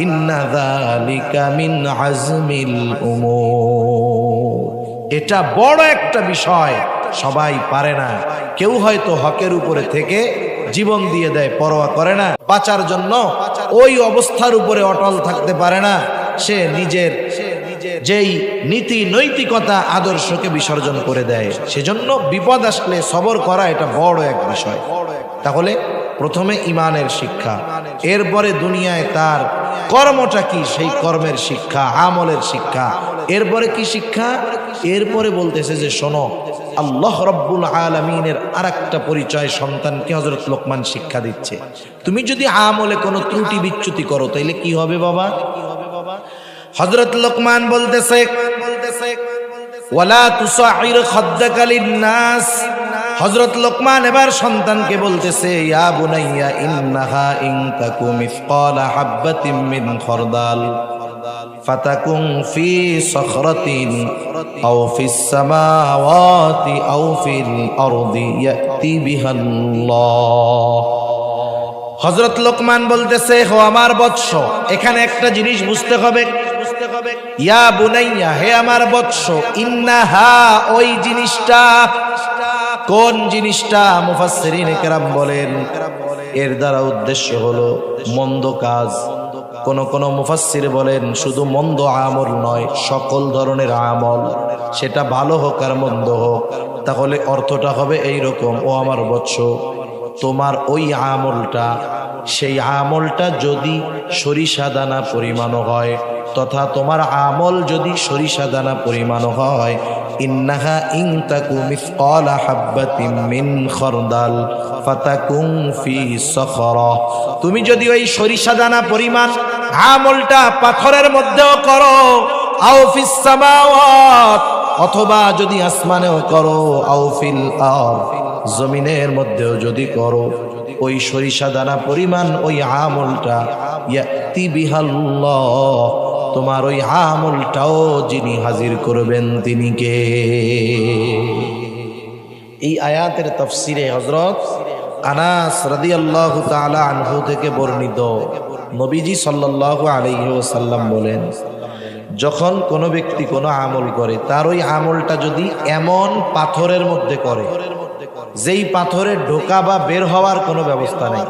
[SPEAKER 1] ইন্না যালিকা মিন আজমিল উমুর, এটা বড় একটা বিষয়, সবাই পারে না। কেউ হয়তো হকের উপরে থেকে জীবন দিয়ে দেয়, পরোয়া করে না, বাঁচার জন্য ওই অবস্থার উপরে অটল থাকতে পারে না, সে নিজের যেই নীতি নৈতিকতা আদর্শকে বিসর্জন করে দেয়। সেজন্য বিপদ আসলে সবর করা এটা বড় এক বিষয়। তাহলে প্রথমে ইমানের শিক্ষা, এরপরে দুনিয়ায় তার কর্মটা কি সেই কর্মের শিক্ষা, আমলের শিক্ষা। এরপরে কি শিক্ষা? এরপরে বলতেছে যে শোনো, আল্লাহ রাব্বুল আলামিনের আরেকটা পরিচয় সন্তানকে হযরত লোকমান শিক্ষা দিচ্ছে। তুমি যদি আমলে কোনো ত্রুটি বিচ্যুতি করো তাইলে কি হবে বাবা? হযরত লোকমান বলতেছে ওয়ালা তুসাইর খাদ্দাকা লিন-নাস। হযরত লোকমান এবার সন্তানকে বলতেছে ইয়া বুনাইয়া ইন্নাহা ইন তাকু মিসকালা হাববাতিন মিন খারদাল ফাতাকুন ফি সখরাতিন আও ফিস সামাওয়াতি আও ফিল আরদি ইয়াতি বিহাল্লাহ। হযরত লোকমান বলতেছে, হো আমার বৎস, এখানে একটা জিনিস বুঝতে হবে। ইয়া বুনাইয়া, হে আমার বৎস, ইন্নাহা, ওই জিনিসটা। কোন জিনিসটা? মুফাসসিরিনে কেরাম বলেন এর দ্বারা উদ্দেশ্য হলো মন্দ কাজ। কোন মুফাসসির বলেন শুধু মন্দ আমল নয়, সকল ধরনের আমল, সেটা ভালো হোক আর মন্দ হোক। তাহলে অর্থটা হবে এই রকম, ও আমার বৎস, তোমার ওই আমলটা, সেই আমলটা যদি সরিষা দানা পরিমাণ হয়, তথা তোমার আমল যদি সরিষা দানা পরিমাণ হয়, ইন্নাহা ইন তাকু মিসকালা হাববাতিন মিন খারদাল ফাতাকুন ফি সখরা, তুমি যদি ওই সরিষা দানা পরিমাণ আমলটা পাথরের মধ্যেও করো, আও ফিস সামাওয়াত, অথবা যদি আসমানেও করো, আও ফিল আরদ, জমিনের মধ্যেও যদি করো, ওই সরিষা দানা পরিমাণ ওই আমলটা ইয়াতি বিহাল্লাহ, তোমার ওই আমলটাও যিনি হাজির করবেন তিনি কে? এই আয়াতের তাফসিরে হযরত আনাস রাদিয়াল্লাহু তাআলা আনহু থেকে বর্ণিত, নবীজি সাল্লাল্লাহু আলাইহি ওয়াসাল্লাম বলেন, যখন কোনো ব্যক্তি কোনো আমল করে, তার ওই আমলটা যদি এমন পাথরের মধ্যে করে যেই পাথরে ঢোকা বা বের হওয়ার কোনো ব্যবস্থা নেই,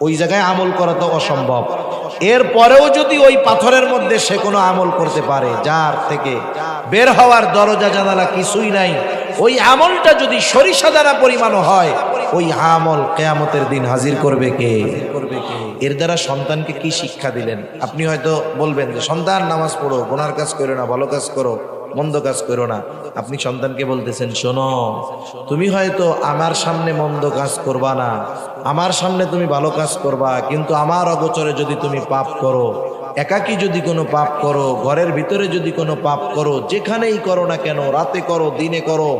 [SPEAKER 1] ওই জায়গায় আমল করা তো অসম্ভব, এরপরেও যদি ওই পাথরের মধ্যে সে কোনো আমল করতে পারে যার থেকে বের হওয়ার দরজা জানালা কিছুই নাই, ওই আমলটা যদি সরিষা দানা পরিমাণ হয়, ওই আমল কিয়ামতের দিন হাজির করবে কে? এর দ্বারা সন্তানকে কি শিক্ষা দিলেন? আপনি হয়তো বলবেন যে সন্তান নামাজ পড়ো, গুনার কাজ করো না, ভালো কাজ করো, মন্দ কাজ করো না। আপনি সন্তানকে বলতেছেন শোনো, তুমি হয়তো আমার সামনে মন্দ কাজ করবা না, আমার সামনে তুমি ভালো কাজ করবা, কিন্তু আমার অগোচরে যদি তুমি পাপ করো, একাকী যদি কোনো পাপ করো, ঘরের ভিতরে যদি কোনো পাপ করো, যেখানেই করো না কেন, রাতে করো দিনে করো,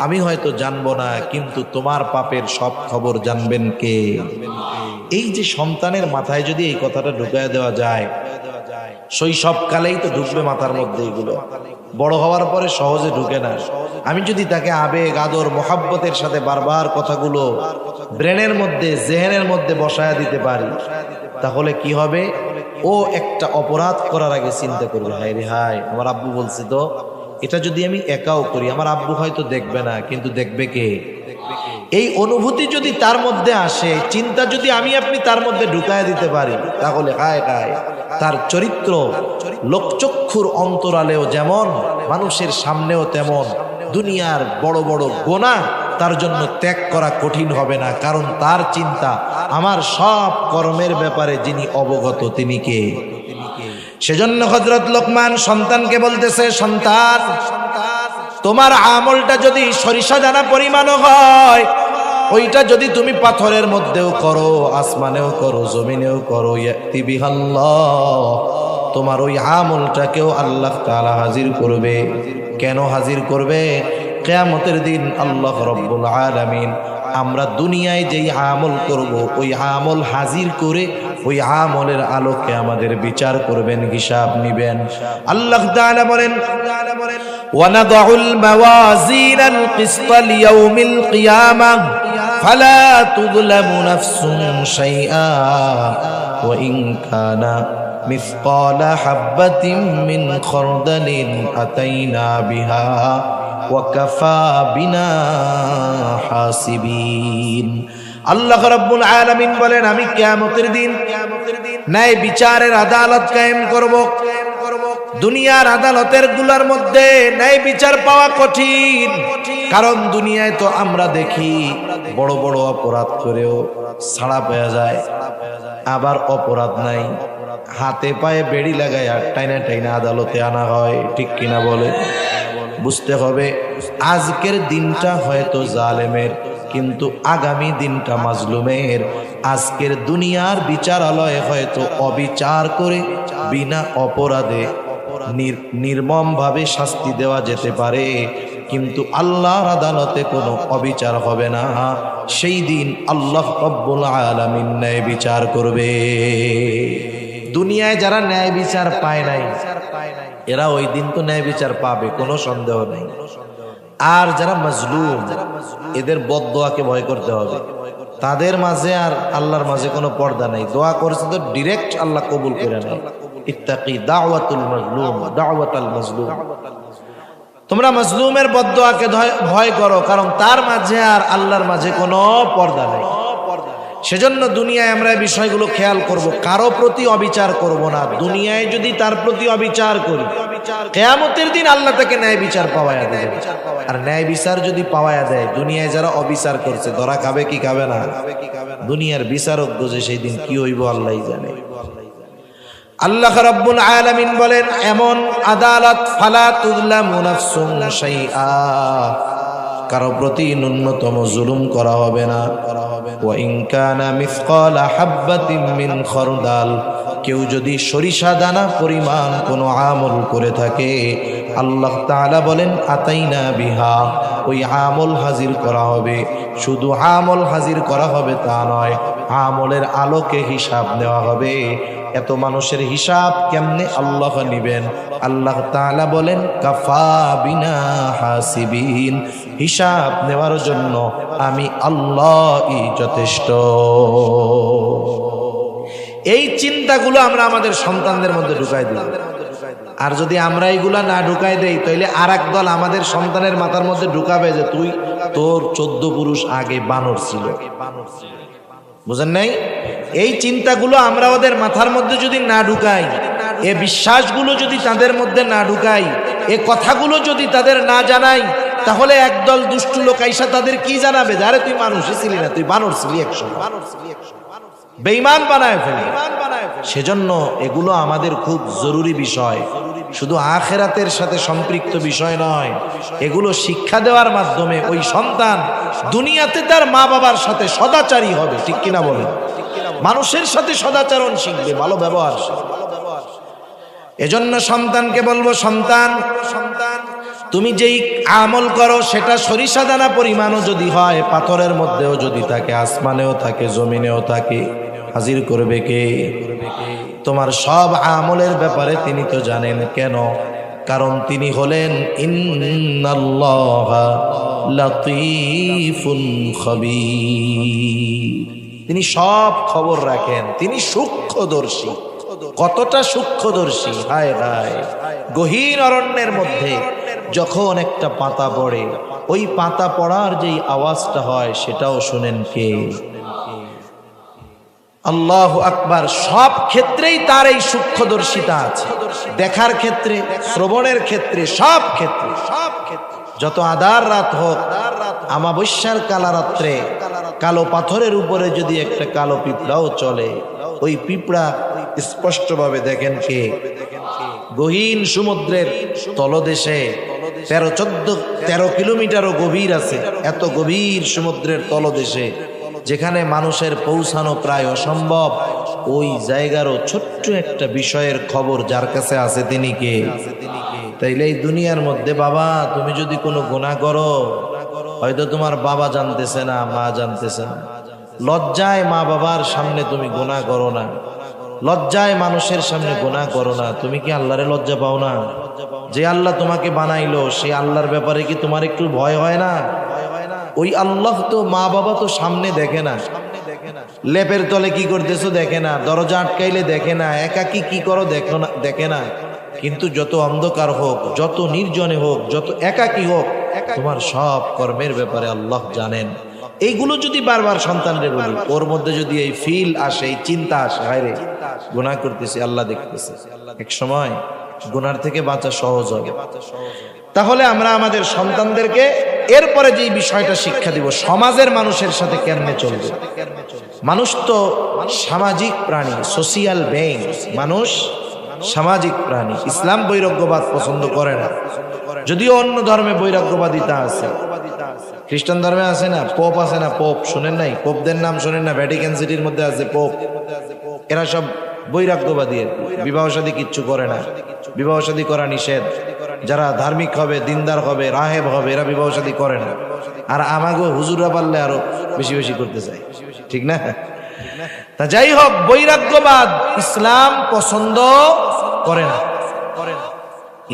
[SPEAKER 1] আমি হয়তো জানবো না, কিন্তু তোমার পাপের সব খবর জানবেন কে? এই যে সন্তানের মাথায় যদি এই কথাটা ঢুকায় দেওয়া যায়, শৈশবকালেই তো ঢুকবে মাথার মধ্যে, এগুলো বড় হওয়ার পরে সহজে ঢুকে না। আমি যদি তাকে আবেগ আদর মোহাব্বতের সাথে বারবার কথাগুলো ব্রেনের মধ্যে জেহেনের মধ্যে বসায়া দিতে পারি, তাহলে কি হবে? ও একটা অপরাধ করার আগে চিন্তা করবে, হায় রে হায়, আমার আব্বু বলছে তো, এটা যদি আমি একাও করি আমার আব্বু হয়তো দেখবে না, কিন্তু দেখবে কে? এই অনুভূতি যদি তার মধ্যে আসে, চিন্তা যদি আমি আপনি তার মধ্যে ঢুকায় দিতে পারি, তাহলে হায় হায়, তার চরিত্র লোকচক্ষুর অন্তরালেও যেমন, মানুষের সামনেও তেমন, দুনিয়ার বড় বড় গুনাহ তার জন্য ত্যাগ করা কঠিন হবে না, কারণ তার চিন্তা আমার সব কর্মের ব্যাপারে যিনি অবগত তিনি কে? সেজন্য হযরত লোকমান সন্তানকে বলতেছে, সন্তান, তোমার আমলটা যদি সরিষা দানা পরিমাণও হয়, ওইটা যদি তুমি পাথরের মধ্যেও করো, আসমানেও করো, জমিনেও করো, ইয়াতি বিহাল্লাহ, তোমার ওই আমলটাকেও আল্লাহ তাআলা হাজির করবে। কেন হাজির করবে? কিয়ামতের দিন আল্লাহ রাব্বুল আলামিন আমরা দুনিয়ায় যেই আমল করব, ওই আমল হাজির করে ওই আমলের আলোকে আমাদের বিচার করবেন, হিসাব নিবেন। আল্লাহ তাআলা বলেন, ওয়ানাদাউল মাওয়াজিনাল কিসতা লিয়াউমিল কিয়ামাহ ফালা তুযলামু নাফসুন শাইআ ওয়া ইন কানা মিসকালা হাববাতিন মিন খারদালিন আতাইনা বিহা ওয়া কাফা বিনা হাসিবিন। আল্লাহ রাব্বুল আলামিন বলেন, আমি কিয়ামতের দিন ন্যায় বিচারের আদালত কায়েম করব। দুনিয়ার আদালতের গুলার মধ্যে ন্যায় বিচার পাওয়া কঠিন, কারণ দুনিয়ায় তো আমরা দেখি বড় বড় অপরাধ করেও ছাড়া পাওয়া যায়, আবার অপরাধ নাই হাতে পায়ে বেড়ি লাগায় আর টাইনা টাইনা আদালতে আনা হয়, ঠিক কিনা বলে? বুঝতে হবে আজকের দিনটা হয়তো জালেমের, কিন্তু আগামী দিনটা মাজলুমের। আজকের দুনিয়ার বিচারালয়ে হয়তো অবিচার করে বিনা অপরাধে নির্মম ভাবে শাস্তি দেওয়া যেতে পারে, কিন্তু আল্লাহর আদালতে কোনো অবিচার হবে না। সেই দিন আল্লাহ রাব্বুল আলামিন ন্যায় বিচার করবে। দুনিয়ায় যারা ন্যায় বিচার পায় নাই, এরা ওই দিন তো ন্যায় বিচার পাবে, কোনো সন্দেহ নেই। আর যারা মাজলুম, এদের বদদোয়াকে ভয় করতে হবে। তাদের মাঝে আর আল্লাহর মাঝে কোনো পর্দা নাই, দোয়া করছে তো ডিরেক্ট আল্লাহ কবুল করে নেয়। ইত্তাকি দাওয়াতুল মাজলুম, দাওয়াতাল মাজলুম। তোমরা মাজলুমের বদদোয়াকে ভয় করো, কারণ তার মাঝে আর আল্লাহর মাঝে কোনো পর্দা নাই। সেজন্য দুনিয়ায় আমরা এই বিষয়গুলো খেয়াল করব, কারো প্রতি অবিচার করব না। দুনিয়ায় যদি তার প্রতি অবিচার করি, কিয়ামতের দিন আল্লাহ তাকে ন্যায় বিচার পাওয়ায়া দেবে। আর ন্যায় বিচার যদি পাওয়ায়া দেয়, দুনিয়ায় যারা অবিচার করছে ধরা খাবে কি খাবে না? দুনিয়ার বিচারক যে সেই দিন কি হইব আল্লাহই জানে। আল্লাহ রাব্বুল আলামিন বলেন, এমন আদালত ফালা তুযলামু নাফসুন শাইআ, কারো প্রতি ন্যূনতম জুলুম করা হবে না। ওয়া ইন কানা মিসকালা হাববাতিন মিন খারদাল, কেউ যদি সরিষা দানা পরিমাণ কোনো আমল করে থাকে, আল্লাহ তাআলা বলেন আতাইনা বিহা, ওই আমল হাজির করা হবে। শুধু আমল হাজির করা হবে তা নয়, আমলের আলোকে হিসাব নেওয়া হবে। এত মানুষের হিসাব কেমনে আল্লাহ নিবেন? আল্লাহ তাআলা বলেন কাফা বিনা হাসিবিন, হিসাব নেওয়ার জন্য আমি আল্লাহই যথেষ্ট। এই চিন্তাগুলো আমরা আমাদের সন্তানদের মধ্যে ঢুকাই দিই। আর যদি আমরা এইগুলা না ঢুকাই দেই, তাহলে আর এক দল আমাদের সন্তানের মাথার মধ্যে ঢুকাবে যে তুই, তোর 14 পুরুষ আগে বানর ছিল। বুঝেন নাই? এই চিন্তাগুলো আমরা ওদের মাথার মধ্যে যদি না ঢুকাই, এ বিশ্বাসগুলো যদি তাদের মধ্যে না ঢুকাই, এ কথাগুলো যদি তাদের না জানাই, তাহলে একদল দুষ্টু লোক আইসা তাদের কি জানাবে, আরে তুই মানুষই ছিলি না, তুই বানর ছিলি একসময়, বেঈমান বানায় ফেলে। সেজন্য এগুলো আমাদের খুব জরুরি বিষয়, শুধু আখিরাতের সাথে সম্পৃক্ত বিষয় নয়। এগুলো শিক্ষা দেওয়ার মাধ্যমে ওই সন্তান দুনিয়াতে তার মা বাবার সাথে সদাচারী হবে, ঠিক কিনা বলেন? মানুষের সাথে সদাচরণ শিখবে, ভালো ব্যবহার শিখবে। এজন্য সন্তানকে বলবো, সন্তান তুমি যেই আমল করো সেটা সরিষা দানা পরিমাণও যদি হয়, পাথরের মধ্যেও যদি থাকে, আসমানেও থাকে, জমিনেও থাকে, হাজির করবে কে? তোমার সব আমলের ব্যাপারে তিনি তো জানেন। কেন? কারণ তিনি হলেন ইন্নাল্লাহা লাতীফুন খাবীর, তিনি সব খবর রাখেন, তিনি সূক্ষ্মদর্শী। কতটা সূক্ষ্মদর্শী! হায় হায়, গহীন অরণ্যের মধ্যে যখন একটা পাতা পড়ে, ওই পাতা পড়ার যেই আওয়াজটা হয় সেটাও শুনেন কে? আল্লাহু আকবার। সব ক্ষেত্রেই তার এই সূক্ষ্মদর্শিতা আছে, দেখার ক্ষেত্রে, শ্রবণের ক্ষেত্রে, সব ক্ষেত্রে। যত আধার রাত হোক, আমাবস্যার কালা রাত্রে কালো পাথরের উপরে যদি একটা কালো পিঁপড়াও চলে, ওই পিঁপড়া স্পষ্টভাবে দেখেন কে? গহীন সমুদ্রের তলদেশে 13 কিলোমিটারও গভীর আছে, এত গভীর সমুদ্রের তলদেশে যেখানে মানুষের পৌঁছানো প্রায় অসম্ভব, ওই জায়গারও ছোট্ট একটা বিষয়ের খবর যার কাছে আছে তিনি কে? তাইলে এই দুনিয়ার মধ্যে বাবা তুমি যদি কোনো গুনাহ করো, হয়তো তোমার বাবা জানতেছে না, মা জানতেছে না, লজ্জায় মা বাবার সামনে তুমি গুনাহ করো না, লজ্জায় মানুষের সামনে গুনাহ করো না, তুমি কি আল্লাহরে লজ্জা পাও না? যে আল্লাহ তোমাকে বানাইলো সেই আল্লাহর ব্যাপারে কি তোমার একটু ভয় হয় না? ওই আল্লাহ তো মা বাবা তো সামনে দেখে না, লেপের তলে কি করতেছো দেখে না, দরজা আটকাইলে দেখে না, একাকি কি করো দেখে না। কিন্তু যত অন্ধকার হোক, যত নির্জনে হোক, যত একাকি হোক, তোমার সব কর্মের ব্যাপারে আল্লাহ জানেন। এইগুলো যদি বারবার সন্তানরে বলি, ওর মধ্যে যদি এই ফিল আসে, এই চিন্তা আসে, হায়রে গুনাহ করতেছি, আল্লাহ দেখতেছে, এক সময় গুনার থেকে বাঁচা সহজ হবে। তাহলে আমরা আমাদের সন্তানদেরকে এরপরে যে বিষয়টা শিক্ষা দিব, সমাজের মানুষের সাথে কেমনে চলবে। মানুষ তো সামাজিক প্রাণী, সোশিয়াল বেইং, মানুষ সামাজিক প্রাণী। ইসলাম বৈরাগ্যবাদ পছন্দ করে না, যদিও অন্য ধর্মে বৈরাগ্যবাদিতা আছে। খ্রিস্টান ধর্মে আছে না, পোপ আছে না, পোপ শোনেন নাই? পোপদের নাম শোনেন না? ভ্যাটিকান সিটির মধ্যে আছে পোপ। এরা সব বৈরাগ্যবাদী, বিবাহ শাদী কিচ্ছু করে না, বিবাহ শাদী করা নিষেধ। যারা ধার্মিক হবে, দিনদার হবে, রাহেব হবে, এরা বিবাহ শাদী করে না। আর আমাগো হুজুররা পারলে আরো বেশি বেশি করতে চায়, ঠিক না? তা যাই হোক, বৈরাগ্যবাদ ইসলাম পছন্দ করে না।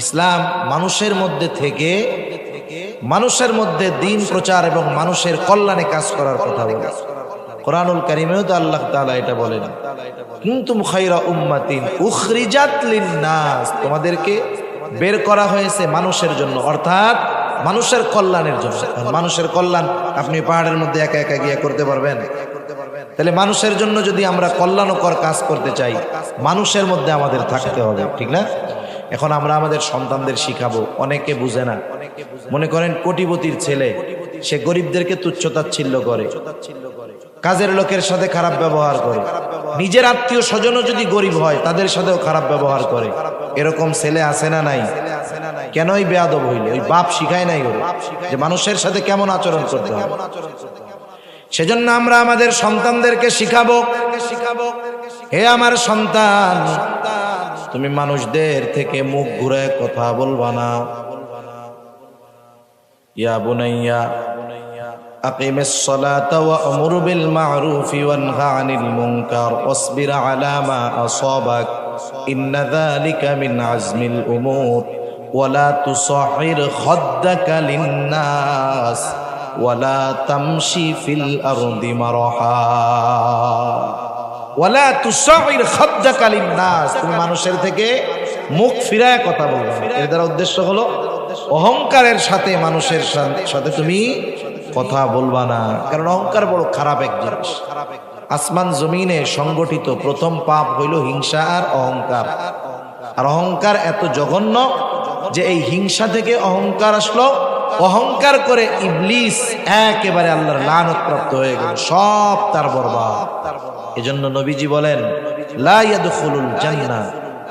[SPEAKER 1] ইসলাম মানুষের মধ্যে থেকে মানুষের মধ্যে দিন প্রচার এবং মানুষের কল্যাণে কাজ করার কথা বলে। কোরআনুল কারীমেও তো আল্লাহ তাআলা এটা বলেন, কুনতুম খায়রা উম্মাতিন উখরিজাত লিন-নাস, তোমাদেরকে বের করা হয়েছে মানুষের জন্য, অর্থাৎ মানুষের কল্যাণের জন্য। মানুষের কল্যাণ আপনি পাহাড়ের মধ্যে একা একা গিয়ে করতে পারবেন? তাহলে মানুষের জন্য যদি আমরা কল্যাণকর কাজ করতে চাই, মানুষের মধ্যে আমাদের থাকতে হবে, ঠিক না? এখন আমরা আমাদের সন্তানদের শিখাবো, অনেকে বুঝে না। মনে করেন কোটিপতির ছেলে, সে গরিবদেরকে তুচ্ছতাচ্ছিল্য করে, কাজের লোকের সাথে খারাপ ব্যবহার করে, নিজের আত্মীয় স্বজনও যদি গরিব হয় তাদের সাথেও খারাপ ব্যবহার করে। এরকম ছেলে আছে না নাই? কেনই বেয়াদব হইল? ওই বাপ শিখায় নাই ওরে যে মানুষের সাথে কেমন আচরণ করতে হবে। সেজন্য আমরা আমাদের সন্তানদেরকে শিখাবো, হে আমার সন্তান, তুমি মানুষদের থেকে মুখ ঘুরে কথা বলবা না। ইয়া বুনাইয়া আকিমিস সালাতা ওয়া'মুর বিল মা'রুফি ওয়ানহা আনিল মুনকার ওয়াসবির আলা মা আসাবাক ইন্না যালিকা মিন আজমিল উমুর ওয়ালা তুসাহির খাদ্দাকা লিন-নাস ওয়ালা তামশি ফিল আরদি মারহা ওয়ালা তুসাহির খাদ্দাকা লিন-নাস, তুমি মানুষের থেকে মুখ ফিরায় কথা বলবে। এর দ্বারা উদ্দেশ্য হলো অহংকারের সাথে মানুষের সাথে তুমি কথা বলবা না, কারণ অহংকার বড় খারাপ এক জিনিস। আসমান জমিনে সংগঠিত প্রথম পাপ হইল হিংসা আর অহংকার। আর অহংকার এত জঘন্য যে এই হিংসা থেকে অহংকার আসলো, অহংকার করে ইবলিস একেবারে আল্লাহর লানত প্রাপ্ত হয়ে গেল, সব তার বরবাদ। এজন্য নবীজি বলেন, লা ইয়াদখুলুল জান্নাহ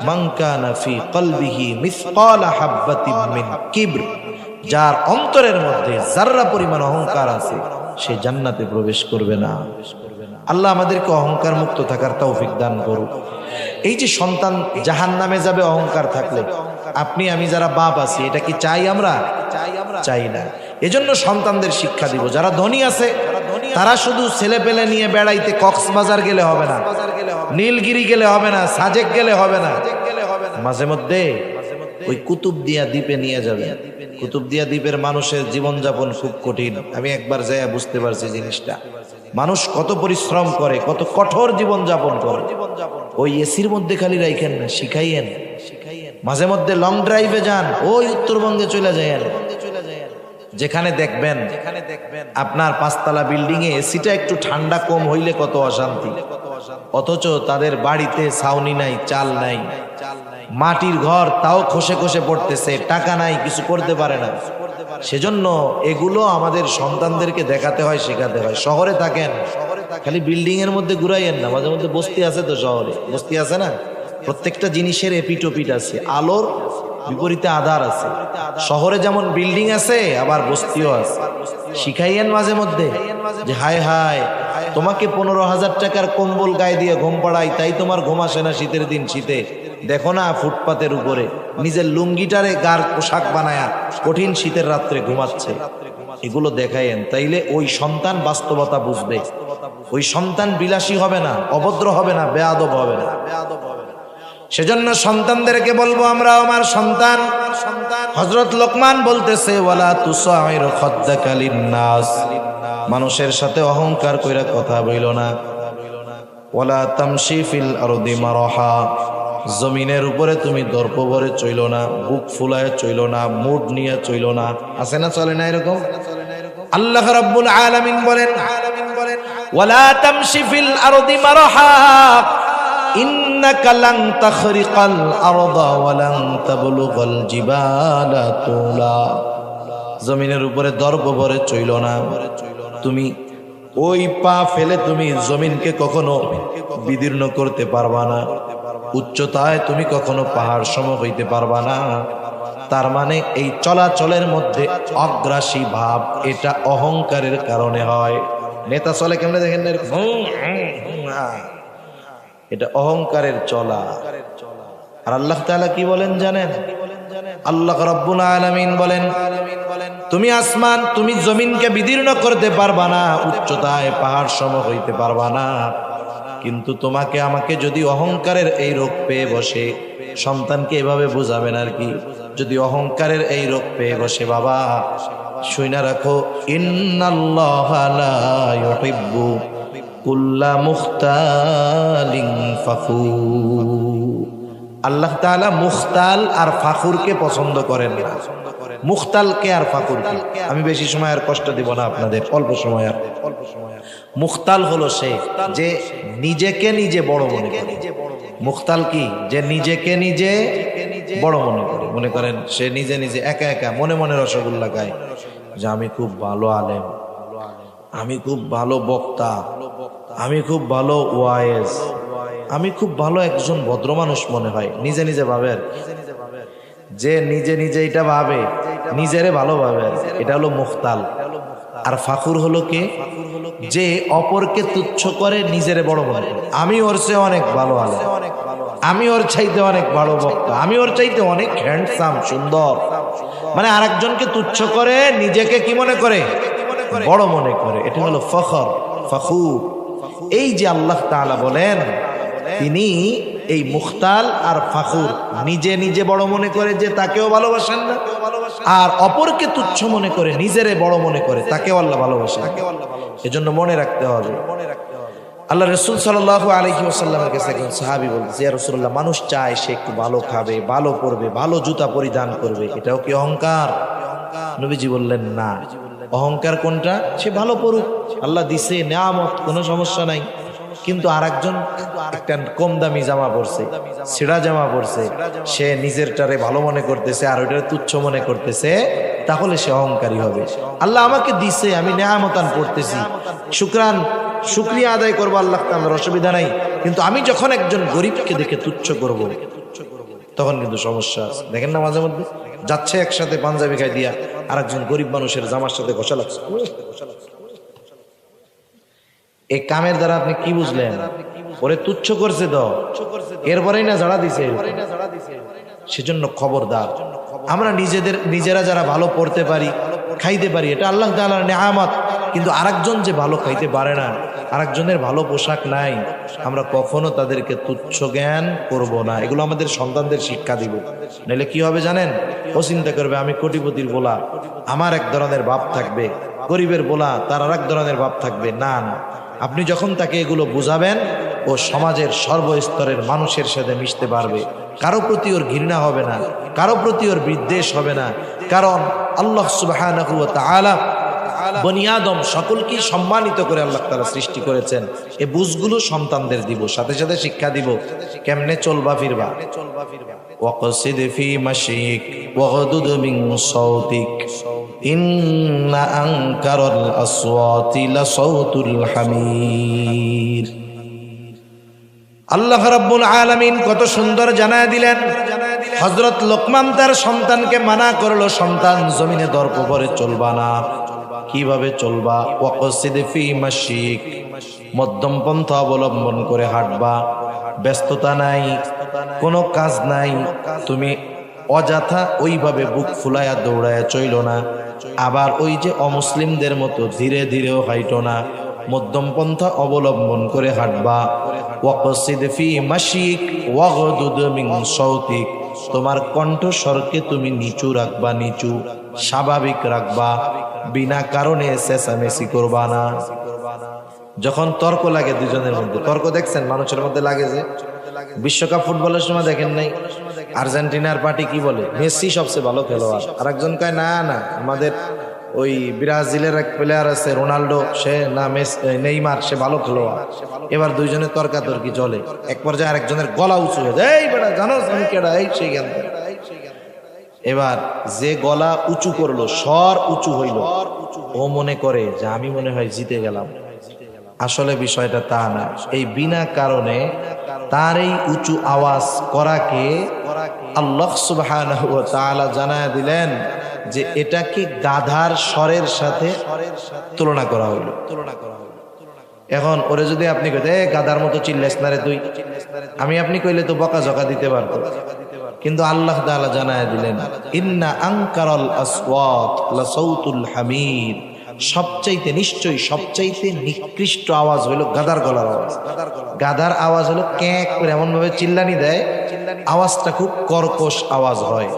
[SPEAKER 1] মান কানা ফি কলবিহি মিসকালা হাববাতিন মিন কিবর, যার অন্তরের মধ্যে যাররা পরিমাণ অহংকার আছে সে জান্নাতে প্রবেশ করবে না। আল্লাহ আমাদেরকে অহংকার মুক্ত থাকার তৌফিক দান করুক। এই যে সন্তান জাহান্নামে যাবে অহংকার থাকলে, আপনি আমি যারা বাপ আছি এটা কি চাই? আমরা চাই না। এজন্য সন্তানদের শিক্ষা দিব, যারা ধনী আছে তারা শুধু ছেলে পেলে নিয়ে বেড়াইতে কক্সবাজার গেলে হবে না, নীলগিরি গেলে হবে না, সাজেক গেলে হবে না, মাঝে মধ্যে ওই কুতুবদিয়া দ্বীপে নিয়ে যাবে। কুতুবদিয়া দ্বীপের মানুষের জীবনযাপন খুব কঠিন। আমি একবার যাইয়া বুঝতে পারছি জিনিসটা, মানুষ কত পরিশ্রম করে, কত কঠোর জীবনযাপন করে। ওই এসির মধ্যে খালি রাইখেন না, শিখাইয়েন। মাঝে মধ্যে লং ড্রাইভে যান, ওই উত্তরবঙ্গে চলে যাইয়েন, যেখানে দেখবেন আপনার 5 তলা বিল্ডিং এ এসিটা একটু ঠান্ডা কম হইলে কত অশান্তি, অথচ তাদের বাড়িতে ছাউনি নাই, চাল নাই, মাটির ঘর তাও খসে খসে পড়তেছে, টাকা নাই, কিছু করতে পারে না। সেজন্য এগুলো আমাদের সন্তানদেরকে দেখাতে হয়, শেখাতে হয়। শহরে থাকেন, খালি বিল্ডিং এর মধ্যে ঘুরাইয়েন না, মাঝে মধ্যে বস্তি আছে তো, শহরে বস্তি আছে না, প্রত্যেকটা জিনিসের এপিটোপিট আছে, আলোর বিপরীতে আধার আছে। শহরে যেমন বিল্ডিং আছে আবার বস্তিও আছে। শিখাইয়েন মাঝে মধ্যে যে হায় হায়, তোমাকে 15,000 টাকার কম্বল গায়ে দিয়ে ঘুম পাড়াই, তাই তোমার ঘুম আসে না শীতের দিন। শীতে দেখো না ফুটপাতের উপরে নিজের লুঙ্গিটারে গার পোশাক বানায়া কঠিন শীতের রাত্রে ঘুমাচ্ছে। এগুলো দেখাইয়েন, তাইলে ওই সন্তান বাস্তবতা বুঝবে। ওই সন্তান বিলাসী হবে না, অভদ্র হবে না, বেয়াদব হবে না। সেজন্য সন্তানদেরকে বলবো, আমরা আমার সন্তান, হযরত লোকমান বলতেছে, ওয়ালা তুসাইর খাদ্দাকা লিন্নাস, মানুষের সাথে অহংকার কইরা কথা বইল না। ওয়ালা তামশি ফিল আরদি মারহা, জমিনের উপরে তুমি দর্প ভরে চইল না, বুক ফুলায় চইল না, মুড নিয়ে চইল না। আছে না, চলে না এরকম? আল্লাহ রাব্বুল আলামিন বলেন, ওয়ালা তামশি ফিল আরদি মারহা ইন্নাকা লান তাখরিকাল আরদা ওয়া লান তাবলুগাল জিবালা তুলা, জমিনের উপরে দর্প ভরে চইল না। তুমি ওই পা ফেলে তুমি জমিনকে কখনো বিদীর্ণ করতে পারবা না, উচ্চতায় তুমি কখনো পাহাড় সম হইতে পারবা না। তার মানে এই চলাচলের মধ্যে অগ্রাসী ভাব, এটা অহংকারের কারণে হয়। নেতা চলে কেমনে দেখেন না, এটা অহংকারের চলা। আর আল্লাহ তাআলা কি বলেন জানেন? আল্লাহ রাব্বুল আলামিন বলেন, তুমি আসমান, তুমি জমিনকে বিদীর্ণ করতে পারবা না, উচ্চতায় পাহাড় সম হইতে পারবা না, কিন্তু তোমাকে আমাকে যদি অহংকারের এই রোগ পেয়ে বসে, সন্তানকে এভাবে বোঝাবেন আর কি, যদি অহংকারের এই রোগ পেয়ে বসে, বাবা শুইনা রাখো, ইন্নাল্লাহা লা ইউহিব্বু কুল্লা মুখতালিন ফাখুর, আল্লাহ তাআলা মুখতাল আর ফাখুরকে পছন্দ করেন না। মুখতালকে আর ফাখুরকে আমি বেশি সময় আর কষ্ট দিব না আপনাদের, অল্প সময়। আর মুখতাল হলো সে যে নিজেকে নিজে বড় মনে করে। মুখতাল কি? যে নিজেকে নিজে বড় মনে করে। মনে করেন সে নিজে নিজে একা একা মনে মনে রসগোল্লা গায় যে আমি খুব ভালো আলেম, আমি খুব ভালো বক্তা, আমি খুব ভালো ওয়াইজ, আমি খুব ভালো একজন ভদ্র মানুষ মনে হয়। নিজে নিজে ভাবে, যে নিজে নিজে এটা ভাবে, নিজেরে ভালো ভাবে, এটা হলো মুখতাল। আর ফাখুর হলো কে? যে অপরকে তুচ্ছ করে নিজেরে বড় মনে করে। আমি ওর চেয়ে অনেক ভালো আলেম, আমি ওর চাইতে অনেক ভালো বক্তা, আমি ওর চাইতে অনেক হ্যান্ডসাম, সুন্দর। মানে আরেকজনকে তুচ্ছ করে, নিজেকে কি মনে করে? বড় মনে করে। এটা হলো ফখর, ফাখুর। এই যে আল্লাহ তাআলা বলেন, তিনি এই মুখতাল আর ফাখুর, নিজে নিজে বড় মনে করে যে তাকেও ভালোবাসেন না, আর অপরকে তুচ্ছ মনে করে নিজেরে বড় মনে করে তাকেও আল্লাহ ভালোবাসেন। এজন্য মনে রাখতে হবে। আল্লাহ রাসূল সাল্লাল্লাহু আলাইহি ওয়াসাল্লামের কাছে একজন সাহাবী বলছে, ইয়া রাসূলুল্লাহ, মানুষ চায় সে একটু ভালো খাবে, ভালো পরবে, ভালো জুতা পরিধান করবে, এটাও কি অহংকার? নবীজি বললেন না। অহংকার কোনটা? সে ভালো পড়ুক, আল্লাহ দিছে নেয়ামত, কোনো সমস্যা নাই, কিন্তু আরেকজন একটা কম দামি জামা পরছে, ছেঁড়া জামা পরছে, সে নিজেরটারে ভালো মনে করতেছে আর ওইটারে তুচ্ছ মনে করতেছে, তাহলে সে অহংকারী হবে। আল্লাহ আমাকে দিছে, আমি নেয়ামতান পড়তেছি, শুকরিয়া আদায় করবো আল্লাহ তাআলার, অসুবিধা নাই। কিন্তু আমি যখন একজন গরিবকে দেখে তুচ্ছ করব, তখন কিন্তু সমস্যা আছে। দেখেন না মাঝে মধ্যে যাচ্ছে একসাথে পাঞ্জাবি খাই দিয়া আর একজন গরিব মানুষের জামার সাথে ঘষা লাগছে। এই কামের দ্বারা আপনি কি বুঝলেন? ওরে তুচ্ছ করছে তো, এরপরেই না ঝাড়া দিছে। সেজন্য খবরদার, আমরা নিজেরা যারা ভালো পড়তে পারি, খাইতে পারি, এটা আল্লাহ তাআলার নেয়ামত। কিন্তু আরেকজন যে ভালো খাইতে পারে না, আরেকজনের ভালো পোশাক নাই, আমরা কখনো তাদেরকে তুচ্ছ জ্ঞান করব না। এগুলো আমাদের সন্তানদের শিক্ষা দিব। নাহলে কি হবে জানেন? ও চিন্তা করবে আমি কোটিপতির বোলা, আমার এক ধরনের ভাব থাকবে, গরিবের বোলা তার আর এক ধরনের ভাব থাকবে। না না, আপনি যখন তাকে এগুলো বুঝাবেন, ও সমাজের সর্বস্তরের মানুষের সাথে মিশতে পারবে। কারো প্রতি ওর ঘৃণা হবে না, কারো প্রতি ওর বিদ্বেষ হবে না। কারণ আল্লাহ সুবহানাহু ওয়া তাআলা বনি আদম সকলকে সম্মানিত করে আল্লাহ তাআলা সৃষ্টি করেছেন। এই বুঝগুলো সন্তানদের দিব, সাথে সাথে শিক্ষা দিব কেমনে চলবা ফিরবা। ওয়াকসিদ ফি মাশিক ওয়াগদুদ মিন সাউতিক ইন্না আনকারাল আসওয়াতি লাসাউতুল হামির। আল্লাহ রাব্বুল আলামিন কত সুন্দর জানায় দিলেন। হযরত লোকমান তার সন্তানকে মানা করলো, সন্তান জমিনে দর্প করে চলবা না। কিভাবে চলবা? ওয়াকসিদ ফি মাশিক, মধ্যম পন্থা অবলম্বন করে হাঁটবা। ব্যস্ততা নাই, কোনো কাজ নাই, তুমি অযথা ওইভাবে বুক ফুলায়া দৌড়ায়া চইল না। আবার ওই যে অমুসলিমদের মতো ধীরে ধীরেও হাইটো না, মধ্যম পন্থা অবলম্বন করে হাঁটবা। ওয়াকসিদ ফি মাশিক ওয়াগদুদ মিন সাউতিক, তোমার কণ্ঠস্বরকে তুমি নিচু রাখবা, নিচু স্বাভাবিক রাখবা, বিনা কারণে চেঁচামেচি করবা না। যখন তর্ক লাগে দুজনের মধ্যে, তর্ক দেখছেন মানুষের মধ্যে লাগে যে, বিশ্বকাপ ফুটবলের সময় দেখেন নাই আর্জেন্টিনার পার্টি কি বলে, মেসি সবচেয়ে ভালো খেলোয়াড়, আর একজন কয় না না আমাদের ওই ব্রাজিলের এক প্লেয়ার আছে রোনাল্ডো, সে না নেইমার, সে ভালো খেলোয়াড়। এবার দুইজনের তর্কাতর্কি চলে, এক পর্যায়ে আরেকজনের গলা উঁচু হয়ে যায়, এই বেটা জানো আমি কেডা, এই সেই জ্ঞান। এবার যে গলা উঁচু করলো, স্বর উঁচু হইল, ও মনে করে যে আমি মনে হয় জিতে গেলাম। আসলে বিষয়টা তা না। এই বিনা কারণে তার এই উঁচু আওয়াজ করাকে আল্লাহ সুবহানাহু ওয়া তাআলা জানায় দিলেন যে এটাকে গাধার স্বরের সাথে তুলনা করা হইল। এখন ওরে যদি আপনি কইতে গাধার মতো চিল্লাইস না রে তুই, আমি আপনি কইলে তো বকাঝকা দিতে পারতো। কিন্তু আল্লাহ তাআলা জানায় দিলেন ইন্না আনকারাল আসওয়াত লাসাউতুল হামির, সবচাইতে নিশ্চয়ই সবচাইতে নিকৃষ্ট আওয়াজ হলো গাধার গলার আওয়াজ। গাধার আওয়াজ হলো ক্যাঁক করে এমন ভাবে চিল্লানি দেয়, আওয়াজটা খুব কর্কশ আওয়াজ হয়।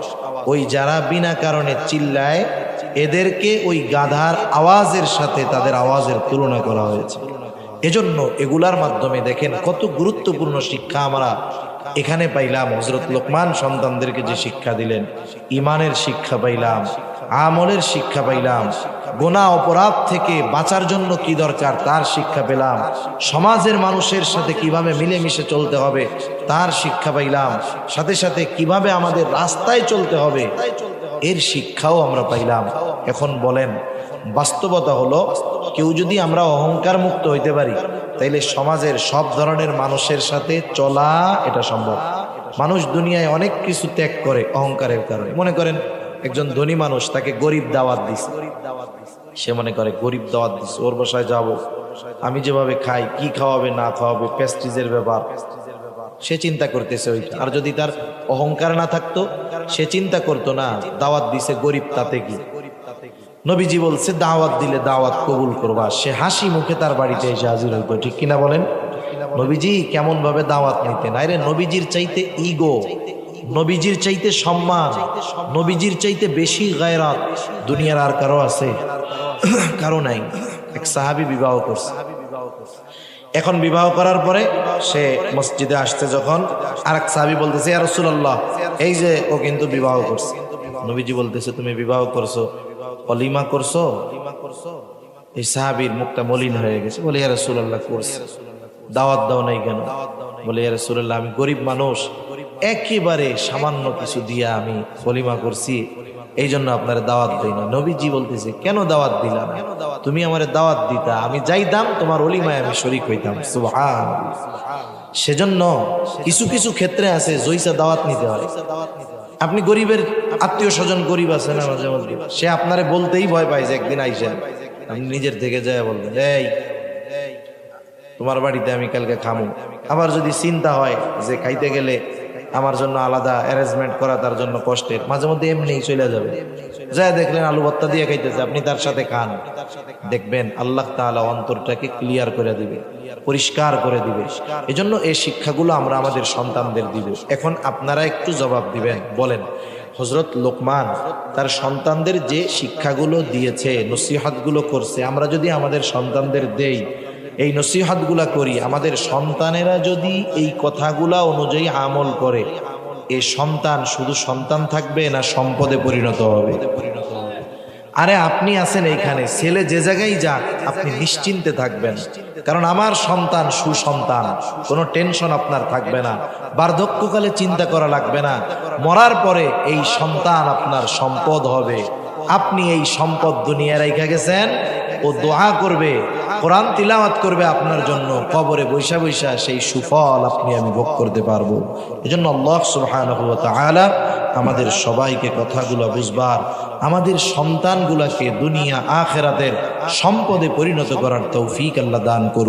[SPEAKER 1] ওই যারা বিনা কারণে চিল্লায়, এদেরকে ওই গাধার আওয়াজের সাথে তাদের আওয়াজের তুলনা করা হয়েছে। এজন্য এগুলার মাধ্যমে দেখেন কত গুরুত্বপূর্ণ শিক্ষা আমরা এখানে পাইলাম। হযরত লোকমান সন্তানদেরকে যে শিক্ষা দিলেন, ইমানের শিক্ষা পাইলাম, আমলের শিক্ষা পাইলাম, গুনাহ অপরাধ থেকে বাঁচার জন্য কি দরকার তার শিক্ষা পেলাম, সমাজের মানুষের সাথে কিভাবে মিলেমিশে চলতে হবে তার শিক্ষা পাইলাম, সাথে সাথে কিভাবে আমাদের রাস্তায় চলতে হবে এর শিক্ষাও আমরা পাইলাম। এখন বলেন, বাস্তবতা হলো কেউ যদি আমরা অহংকার মুক্ত হইতে পারি, তাইলে সমাজের সব ধরনের মানুষের সাথে চলা এটা সম্ভব। মানুষ দুনিয়ায় অনেক কিছু ত্যাগ করে অহংকারের কারণে। মনে করেন একজন ধনী মানুষ, তাকে গরিব দাওয়াত দিছে, সে মনে করে গরিব দাওয়াত দিছে, ওর বাসায় যাব, আমি যেভাবে খাই, কি খাওয়াবে না খাওয়াবে, প্রেস্টিজের ব্যাপার, সে চিন্তা করতেছে ওইটা। আর যদি তার অহংকার না থাকতো, সে চিন্তা করতো না দাওয়াত দিছে গরিব, তাতে কি। নবীজি বলছে দাওয়াত দিলে দাওয়াত কবুল করবা, সে হাসি মুখে তার বাড়িতে এসে হাজির হইতো, ঠিক কিনা বলেন? নবীজি কেমন ভাবে দাওয়াত নিতেন। আরে নবীজির চাইতে ইগো, নবীজির চাইতে সম্মান, নবীজির চাইতে বেশি গায়রাত দুনিয়ার আর কারো আছে? কারো নাই। এক সাহাবী বিবাহ করছে, এখন বিবাহ করার পরে সে মসজিদে আসছে, যখন আরেক সাহাবী বলতেছে ইয়া রাসূলুল্লাহ, এই যে ও কিন্তু বিবাহ করছে। নবীজি বলতেছে তুমি বিবাহ করছো, ওলিমা করছো? এই সাহাবীর মুখটা মলিন হয়ে গেছে, বলে ইয়া রাসূলুল্লাহ করছি। দাওয়াত দাও নাই কেন? বলে ইয়া রাসূলুল্লাহ আমি গরিব মানুষ, একেবারে সামান্য কিছু দিয়া আমি ওলিমা করছি, এই জন্য আপনার দাওয়াত দেই না। নবীজি বলতেছে, কেন দাওয়াত দিলা না? তুমি আমারে দাওয়াত দিতা, আমি যাইতাম তোমার অলিমায়, আমি শরীক হইতাম। সুবহানাল্লাহ। সেজন্য কিছু কিছু ক্ষেত্রে আছে জইসা দাওয়াত নিতে হয়। আপনি গরিবের আত্মীয় স্বজন গরিব আছে না, মাঝে মাঝে সে আপনারে বলতেই ভয় পায় যে একদিন আইসেন, আপনি নিজের থেকে যায় বলবেন, এই তোমার বাড়িতে আমি কালকে খামু। আবার যদি চিন্তা হয় যে খাইতে গেলে আমার জন্য আলাদা অ্যারেঞ্জমেন্ট করা তার জন্য কষ্টের, মাঝে মধ্যে এমনিই চলে যাবে। যা দেখলেন আলু ভর্তা দিয়ে খাইতেছে, আপনি তার সাথে খান, দেখবেন আল্লাহ তাআলা অন্তরটাকে ক্লিয়ার করে দিবে, পরিষ্কার করে দিবে। এজন্য এই শিক্ষাগুলো আমরা আমাদের সন্তানদের দিব। এখন আপনারা একটু জবাব দিবেন, বলেন হযরত লোকমান তার সন্তানদের যে শিক্ষাগুলো দিয়েছে, নসিহতগুলো করছে, আমরা যদি আমাদের সন্তানদের দেই, এই নসিহতগুলা করি, আমাদের সন্তানেরা যদি এই কথাগুলা অনুযায়ী আমল করে, এই সন্তান শুধু সন্তান থাকবে না সম্পদে পরিণত হবে? আরে আপনি আছেন এইখানে, ছেলে যে জায়গায় যাক আপনি নিশ্চিন্তে থাকবেন, কারণ আমার সন্তান সুসন্তান, কোনো টেনশন আপনার থাকবে না। বার্ধক্যকালে চিন্তা করা লাগবে না, মরার পরে এই সন্তান আপনার সম্পদ হবে। আপনি এই সম্পদ দুনিয়া রাইখা গেছেন, ও দোয়া করবে, কোরআন তিলাওয়াত করবে আপনার জন্য, কবরে বৈশা বৈশা সেই সুফল আপনি আমি ভোগ করতে পারবো। এজন্য আল্লাহ সুবহানাহু ওয়া তাআলা আমাদের সবাইকে কথাগুলো বুঝবার, আমাদের সন্তানগুলোকে দুনিয়া আখিরাতের সম্পদে পরিণত করার তৌফিক আল্লাহ দান করুন।